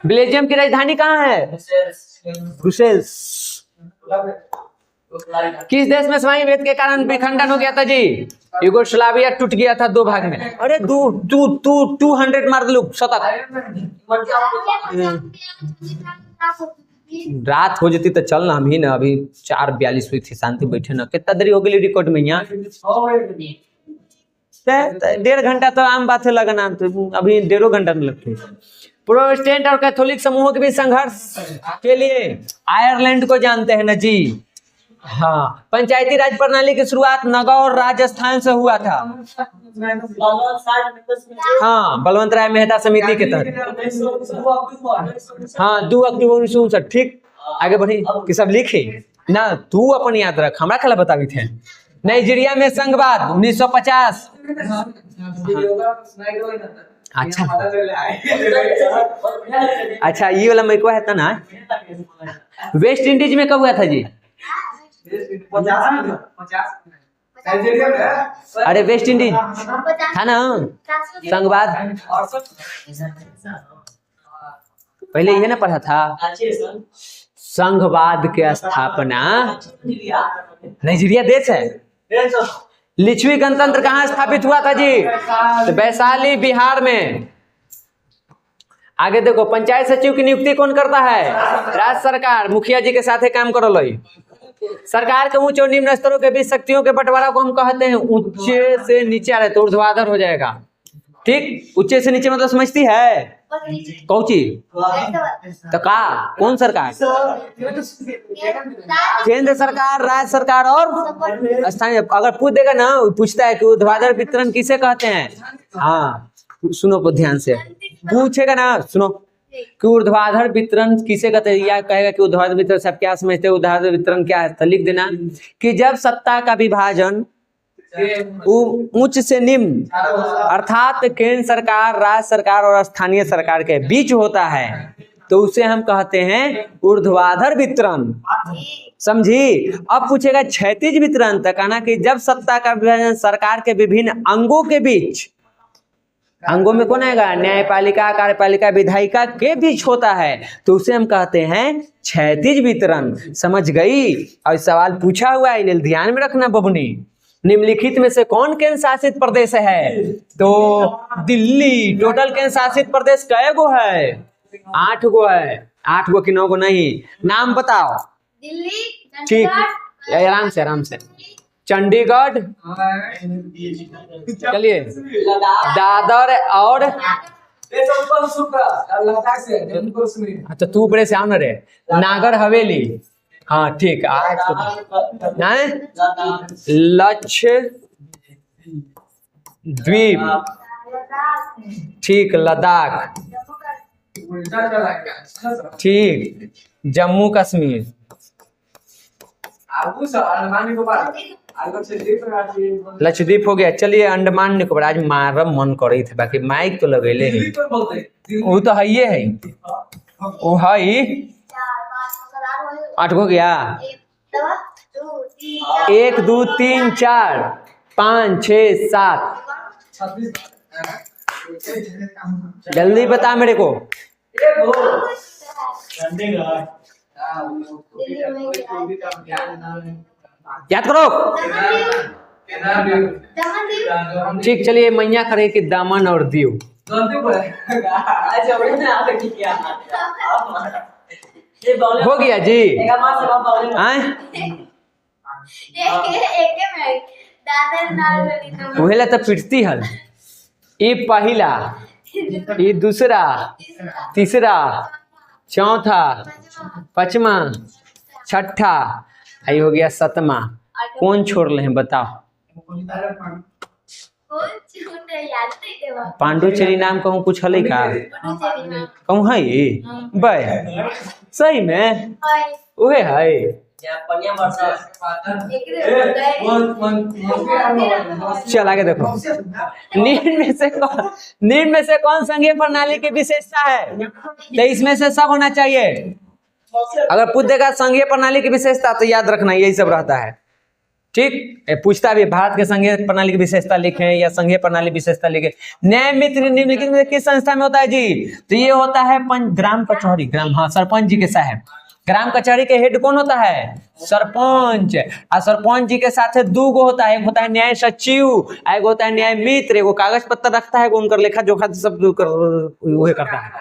बेल्जियम की राजधानी कहाँ है? ब्रुसेल्स। किस देश में स्वामी वेद के कारण विखंडन हो गया था जी? यूगोस्लाविया टूट गया था 2 भाग में। अरे 200 मार दो शतक। रात हो जाती तो चल ना, हम ही ना अभी 4:42 हुई थी, शांति बैठे ना। कितना देरी हो गई रिकॉर्ड में? यहाँ 1.5 घंटा तो आम बात है लगना, तो अभी 1.5 घंटा में लगती है। प्रोटेस्टेंट और कैथोलिक समूहों के बीच संघर्ष के लिए आयरलैंड को जानते हैं ना जी। हाँ, पंचायती राज प्रणाली की शुरुआत नगौर राजस्थान से हुआ था। हाँ, बलवंत राय मेहता समिति के तहत। हाँ, 2 अक्टूबर 1959। ठीक, आगे बढ़ी कि सब लिखे ना, तू अपन याद रख, हमारा खला बतावी थे। नाइजीरिया में संघवाद 1950। अच्छा, ये वाला मेरे को है था ना। वेस्ट इंडीज में कब हुआ था जी? अरे वेस्ट इंडीज था ना संघवाद। पहले ये ना पढ़ा था। संघवाद की स्थापना नाइजीरिया देश है। लिच्छवी गणतंत्र कहाँ स्थापित हुआ था जी? तो वैशाली बिहार में। आगे देखो, पंचायत सचिव की नियुक्ति कौन करता है? राज्य सरकार। मुखिया जी के साथ ही काम करो लो। सरकार के उच्च और निम्न स्तरों के बीच शक्तियों के बंटवारा को हम कहते हैं उच्च से नीचे आ रहे तो ऊर्ध्वाधर हो जाएगा। ठीक, उच्च से नीचे मतलब समझती है कौची? तो का कौन सरकार? केंद्र सरकार, राज्य सरकार और स्थानीय। अगर पूछ देगा ना, पूछता है कि ऊर्ध्वाधर वितरण किसे कहते हैं? हाँ सुनो ध्यान से, पूछेगा ना, सुनो कि ऊर्ध्वाधर वितरण किसे कहते हैं, या कहेगा कि ऊर्ध्वाधर वितरण से आप क्या समझते हैं, ऊर्ध्वाधर वितरण क्या है? तो लिख देना कि जब सत्ता का विभाजन उच्च से निम्न अर्थात केंद्र सरकार, राज्य सरकार और स्थानीय सरकार के बीच होता है तो उसे हम कहते हैं ऊर्ध्वाधर वितरण। समझी? अब पूछेगा क्षैतिज वितरण, तो कहना कि जब सत्ता का विभाजन सरकार के विभिन्न अंगों के बीच, अंगों में कौन आएगा? न्यायपालिका, कार्यपालिका, विधायिका के बीच होता है तो उसे हम कहते हैं क्षैतिज वितरण। समझ गई? और सवाल पूछा हुआ है, इन्हें ध्यान में रखना बबनी। निम्नलिखित में से कौन केंद्र शासित प्रदेश है? तो दिल्ली। टोटल केंद्र शासित प्रदेश कै गो है? 8 गो है। 8 गो कि 9 गो? नहीं, नाम बताओ।
दिल्ली,
ठीक, आराम से आराम से। चंडीगढ़, चलिए, दादर और अच्छा तू ऊपरे से आना रे, नागर हवेली। हाँ ठीक, आज लक्षद्वीप, ठीक, लद्दाख, ठीक, जम्मू कश्मीर, लक्षद्वीप हो गया। चलिए, अंडमान निकोबार। आज मारब मन करे थे, बाकी माइक तो लगेले है, वो तो है ये है, वो है 8 हो गया। 1 2 3 4 5 6 7। जल्दी बता मेरे को। याद करो। ठीक, चलिए, मैया करे कि दामन और दीव। हो गया जी। वही तो पिटती हल। ई पहला, ई दूसरा, तीसरा, चौथा, पांचवा, छठा, आई हो गया सतमा। कौन छोड़ रहे हैं बताओ? पांडुचेरी नाम कहूँ कुछ हल का कहूँ है बे सही में उहे है। चल आगे देखो, निम्न में से कौन संघीय प्रणाली की विशेषता है? तो इसमें से सब होना चाहिए। अगर पूछ देगा संघीय प्रणाली की विशेषता तो याद रखना यही सब रहता है। ठीक, पूछता भी भारत के संघीय प्रणाली की विशेषता लिखें या संघीय प्रणाली विशेषता लिखें। न्याय मित्र निम्नलिखित में किस संस्था में होता है जी? तो ये होता है ग्राम कचहरी, हाँ सरपंच जी के साहब। ग्राम कचहरी के हेड कौन होता है? सरपंच। और सरपंच जी के साथ दो गो होता है, एक होता है न्याय सचिव, एक होता है न्याय मित्र। वो कागज पत्र रखता है, उनका लेखा जोखा सब वही करता है।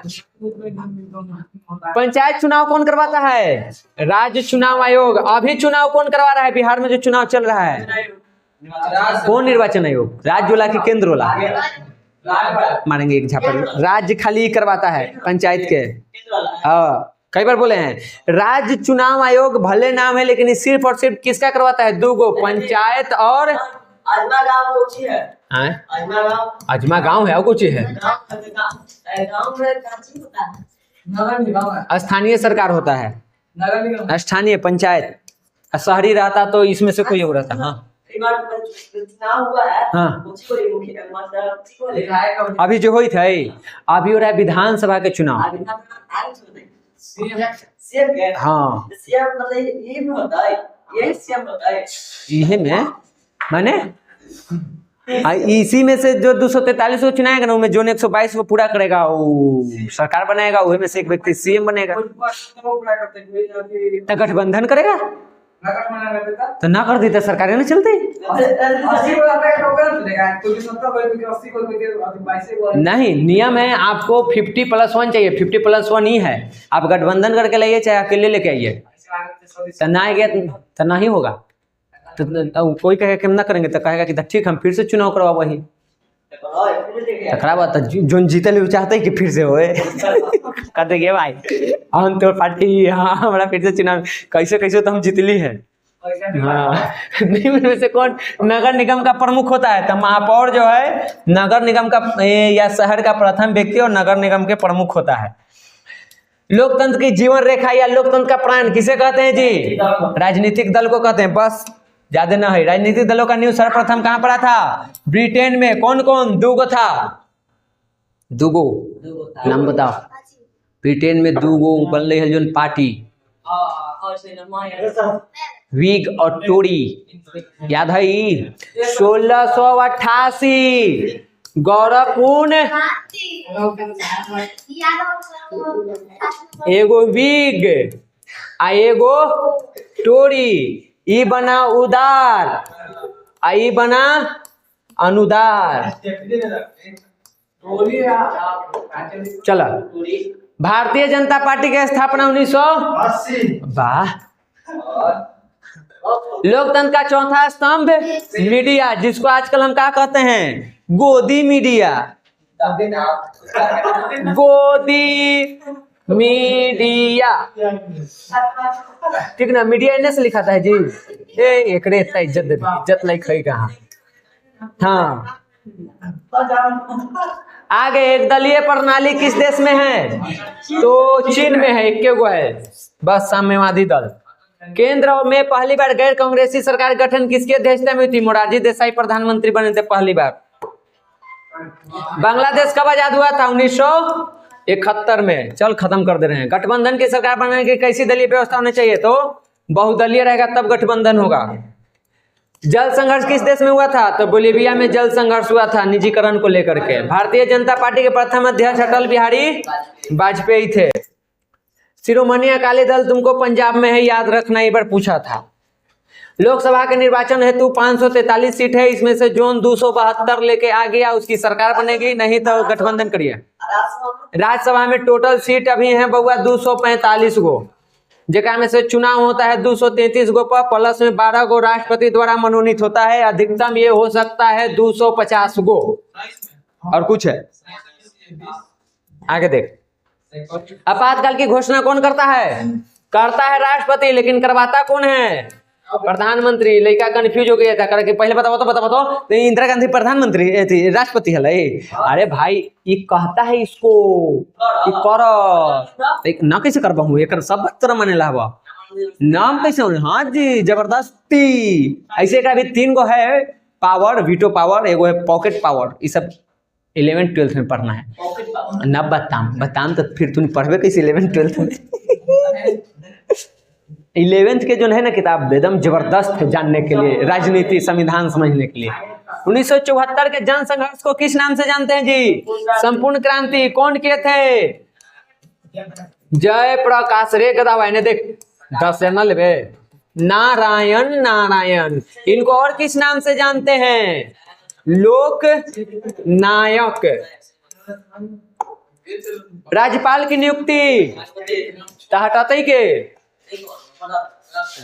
पंचायत चुनाव कौन करवाता है? राज्य चुनाव आयोग। अभी चुनाव कौन करवा रहा है? बिहार में जो चुनाव चल रहा है कौन निर्वाचन आयोग? राज्य वाला की केंद्र वाला? मारेंगे एक झापड़। राज्य खाली करवाता है पंचायत के। हाँ कई बार बोले हैं राज्य चुनाव आयोग भले नाम है लेकिन सिर्फ और सिर्फ किसका करवाता है? दो गो, पंचायत और
अजमा गांव कुछ है।
अजमा गांव है और कुछ है।
गांव में काची होता है,
नगर निगम है,
स्थानीय सरकार होता है,
नगर निगम,
स्थानीय पंचायत। शहरी रहता तो इसमें से कोई और रहता। हाँ
चुनाव हुआ है।
हाँ
उसी को मुख्य मतलब उसी को
विधायक,
अभी जो हुई थे अभी हो रहा है विधानसभा के चुनाव। हाँ
सीएम मतलब ये भी होता है, ये सीएम होता है।
इहे में माने इसी में से जो 243 को चुनाएगा ना, उनमें जो 122 को पूरा करेगा वो सरकार बनाएगा, वही में से एक व्यक्ति सीएम बनेगा। तो गठबंधन करेगा तो ना कर देता सरकार नहीं चलती। नहीं, नियम है आपको 50+1 चाहिए, 50+1 ही है। आप गठबंधन करके लाइए चाहे अकेले लेके आइए, तो ना आएगा तो नहीं होगा। तो कोई कहेगा कि हम ना करेंगे तो कहेगा कि ठीक हम फिर से चुनाव करवा वही तो खराब बात। जो जीते ले चाहते कि फिर से होए कहते कि भाई हम तो पार्टी, हाँ हमारा फिर से चुनाव कैसे कैसे तो हम जीतली है। हाँ निम्न में से कौन नगर निगम का प्रमुख होता है? तो महापौर जो है नगर निगम का या शहर का प्रथम व्यक्ति और नगर निगम के प्रमुख होता है। लोकतंत्र की जीवन रेखा या लोकतंत्र का प्राण किसे कहते हैं जी? राजनीतिक दल को कहते हैं। बस ज्यादा ना है। राजनीतिक दलों का न्यूज सर्वप्रथम कहां पड़ा था? ब्रिटेन में। कौन कौन? दूगो था, दूगो नाम बताओ। ब्रिटेन में दूगो बन रही है जो पार्टी, विग और टोरी। याद है 1688 गौरवपूर्ण एगो विग आ एगो टोरी। ई बना उदार आ ई बना अनुदार। चला भारतीय जनता पार्टी की स्थापना 1980। वाह। लोकतंत्र का चौथा स्तंभ मीडिया, जिसको आजकल हम क्या कहते हैं? गोदी मीडिया। गोदी मीडिया, ठीक ना? मीडिया इन्हें से लिखा था जी। एक इतना इज्जत दे, इज्जत लाइक है कहाँ? हाँ आगे, एक दलीय प्रणाली किस देश में है? तो चीन में है, एक गो है बस, साम्यवादी दल। केंद्र में पहली बार गैर कांग्रेसी सरकार गठन किसकी अध्यक्षता में हुई थी? मोरारजी देसाई प्रधानमंत्री बने थे पहली बार। बांग्लादेश कब आजाद हुआ था? 1971 में। चल खत्म कर दे रहे हैं। गठबंधन की सरकार बनाने की कैसी दलीय व्यवस्था होनी चाहिए? तो बहुदलीय रहेगा तब गठबंधन होगा। जल संघर्ष किस देश में हुआ था? तो बोलीविया में जल संघर्ष हुआ था निजीकरण को लेकर के। भारतीय जनता पार्टी के प्रथम अध्यक्ष अटल बिहारी वाजपेयी थे। शिरोमणि अकाली दल तुमको पंजाब में है, याद रखना, एक बार पूछा था। लोकसभा के निर्वाचन हेतु 543 सीट है, इसमें से जोन 272 लेके आ गया उसकी सरकार बनेगी, नहीं तो गठबंधन करिए। राज्यसभा में टोटल सीट अभी है बउआ 245 गो, जेका में से चुनाव होता है 233 गो पर, प्लस में 12 गो राष्ट्रपति द्वारा मनोनीत होता है। अधिकतम ये हो सकता है 250 गो। और कुछ है, आगे देख। आपातकाल की घोषणा कौन करता है? करता है राष्ट्रपति, लेकिन करवाता कौन है? प्रधानमंत्री। लड़का कंफ्यूज हो गया था, करके पहले बताओ तो इंदिरा गांधी प्रधानमंत्री थी, राष्ट्रपति है ले। अरे भाई ये कहता है इसको ये कर ना, कैसे करबा हूँ एक सब तरह मने लावा नाम कैसे होने? हाँ जी जबरदस्ती ऐसे का भी 3 गो है पावर, वीटो पावर, एगो है पॉकेट पावर। ये सब 11th-12th में पढ़ना है। न बताम तो फिर तुम पढ़वे कैसे 11th-12th में? 11th के जो है ना किताब एकदम जबरदस्त है जानने के लिए, राजनीति संविधान समझने के लिए। 1974 के जन संघर्ष को किस नाम से जानते हैं जी? संपूर्ण क्रांति। कौन किए थे? जय प्रकाश रे गदावा ने देख 10 न लेवे। नारायण। इनको और किस नाम से जानते हैं? लोक नायक। राज्यपाल की नियुक्ति हटाते के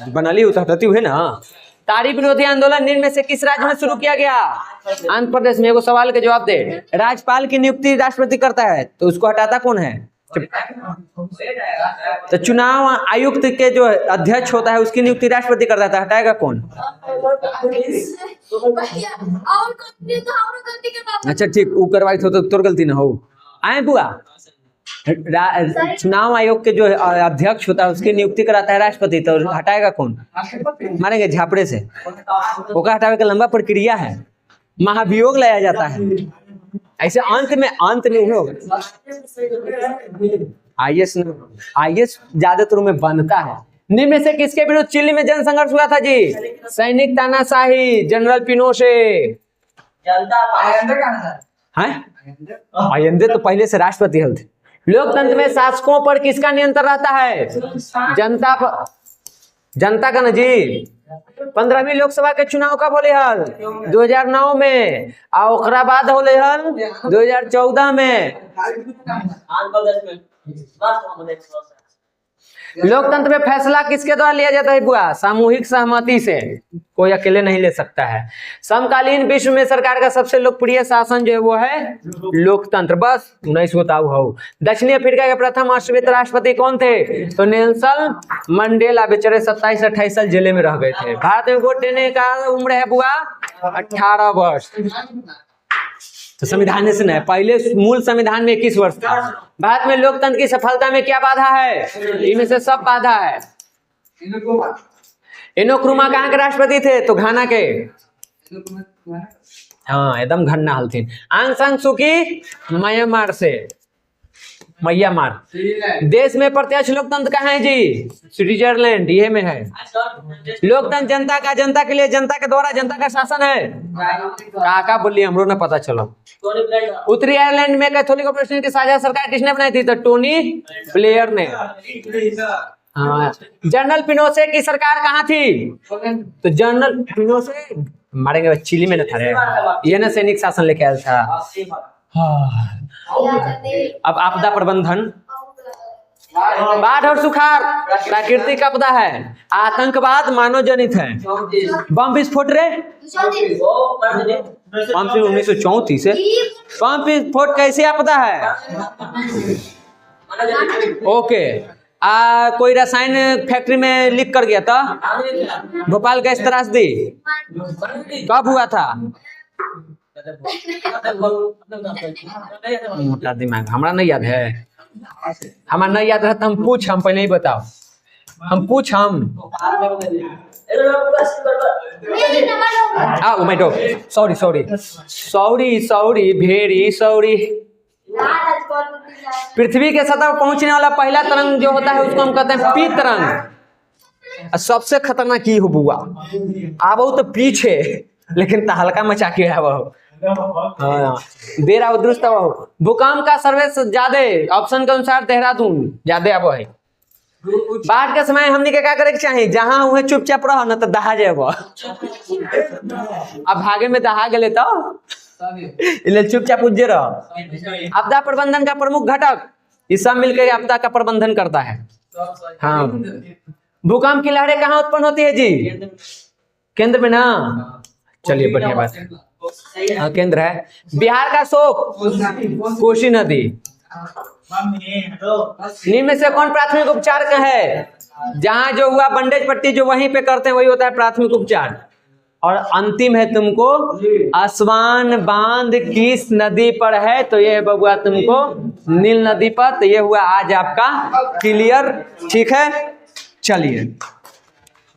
बनाली हटाती हुए ना। तारी विरोधी आंदोलन निम्न में से किस राज्य में शुरू किया गया? आंध्र प्रदेश में। एगो सवाल के जवाब दे। राज्यपाल की नियुक्ति राष्ट्रपति करता है तो उसको हटाता कौन है? तो चुनाव आयुक्त के जो अध्यक्ष होता है उसकी नियुक्ति राष्ट्रपति करता है, तो हटाएगा कौन? अच्छा ठीक, वो करवाई तो तोर गलती ना हो। आए बुआ, चुनाव आयोग के जो अध्यक्ष होता है उसकी नियुक्ति कराता है राष्ट्रपति, तो हटाएगा कौन? मारेंगे झापड़े से। वो का हटावे का लंबा प्रक्रिया है, महाभियोग लाया जाता है। ऐसे अंत में होगा। आईएएस ज्यादातर में बनता है। निम्न में से किसके विरुद्ध चिली में जन संघर्ष हुआ था जी? सैनिक तानाशाही, जनरल पिनोशे। आयंदे तो पहले से राष्ट्रपति थे। लोकतंत्र में शासकों पर किसका नियंत्रण रहता है? जनता पर। जनता का ना जी। 15वीं लोकसभा के चुनाव कब होले हल? 2009 में। और ओकरा बाद होले हल 2014 में। लोकतंत्र में फैसला किसके द्वारा लिया जाता है बुआ? सामूहिक सहमति से, कोई अकेले नहीं ले सकता है। समकालीन विश्व में सरकार का सबसे लोकप्रिय शासन जो है वो है लोकतंत्र। बस 19 बताओ हो। दक्षिणी अफ्रीका के प्रथम श्वेत राष्ट्रपति कौन थे? तो नेल्सन मंडेला। बेचारे 27-28 साल जेल में रह गए थे। भारत में वोट देने का उम्र है बुआ 18 वर्ष। तो संविधान से नहीं, पहले मूल संविधान में 21 वर्ष था। भारत में लोकतंत्र की सफलता में क्या बाधा है? इनमें से सब बाधा है। इनोक्रुमा कहाँ के राष्ट्रपति थे? तो घाना के। हाँ एकदम घन्ना हलथिन। आंग सान सुकी म्यांमार से। म्यांमार। देश में प्रत्यक्ष लोकतंत्र कहाँ है जी? स्विट्जरलैंड, ये में है। लोकतंत्र जनता का, जनता के लिए, जनता के द्वारा, जनता का शासन है। काका बोलिए, हमरो ना पता चलो। उत्तरी आयरलैंड में कैथोलिक प्रोटेस्टेंट की साझा सरकार किसने बनाई थी? तो टोनी ब्लेयर ने। हाँ। जनरल पिनोशे की सरकार कहाँ थी? तो जनरल पिनोशे मारेंगे चिली में न था, ये ना सैनिक शासन लेके आया था। अब आपदा प्रबंधन। बाढ़ और सुखाड़ प्राकृतिक आपदा है। आतंकवाद मानव जनित है। बम विस्फोट रे बम से 1934 से बम विस्फोट कैसे आपदा है? ओके। कोई रसायन फैक्ट्री में लीक कर गया था, भोपाल गैस त्रासदी कब हुआ था? मोटा दिमाग, हमारा नहीं याद है। हमारा नहीं याद रहता हम पहले ही बताओ। Sorry very sorry. पृथ्वी के सतह पर पहुंचने वाला पहला तरंग जो होता है उसको हम कहते हैं पी तरंग। सबसे खतरनाक की हो बुआ, आवो तो पीछे लेकिन तहलका मचा के आवो। बेरा उद्रुस्त हो। भूकंप का सर्वे ज्यादा ऑप्शन के अनुसार देहरादून ज्यादा आवो है। बाढ़ के समय हमने क्या करे के चाहिए? जहां हुए चुपचाप रहो ना तो दहा जाए। अब भागे में दहा गए तो चुपचाप उज्जे रहो। आपदा प्रबंधन का प्रमुख घटक ये सब मिलकर आपदा का प्रबंधन करता है। हाँ। भूकंप की लहरें कहाँ उत्पन्न होती है जी? केंद्र में ना। चलिए बढ़िया बात है। हाँ, केंद्र है। बिहार का शोक कोसी नदी। निम्न में से कौन प्राथमिक उपचार का है? जहां जो हुआ बंडेज पट्टी जो वहीं पे करते हैं वही होता है प्राथमिक उपचार। और अंतिम है तुमको आसवान बांध किस नदी पर है? तो ये बबुआ तुमको नील नदी पर। तो ये हुआ आज आपका क्लियर। ठीक है, चलिए।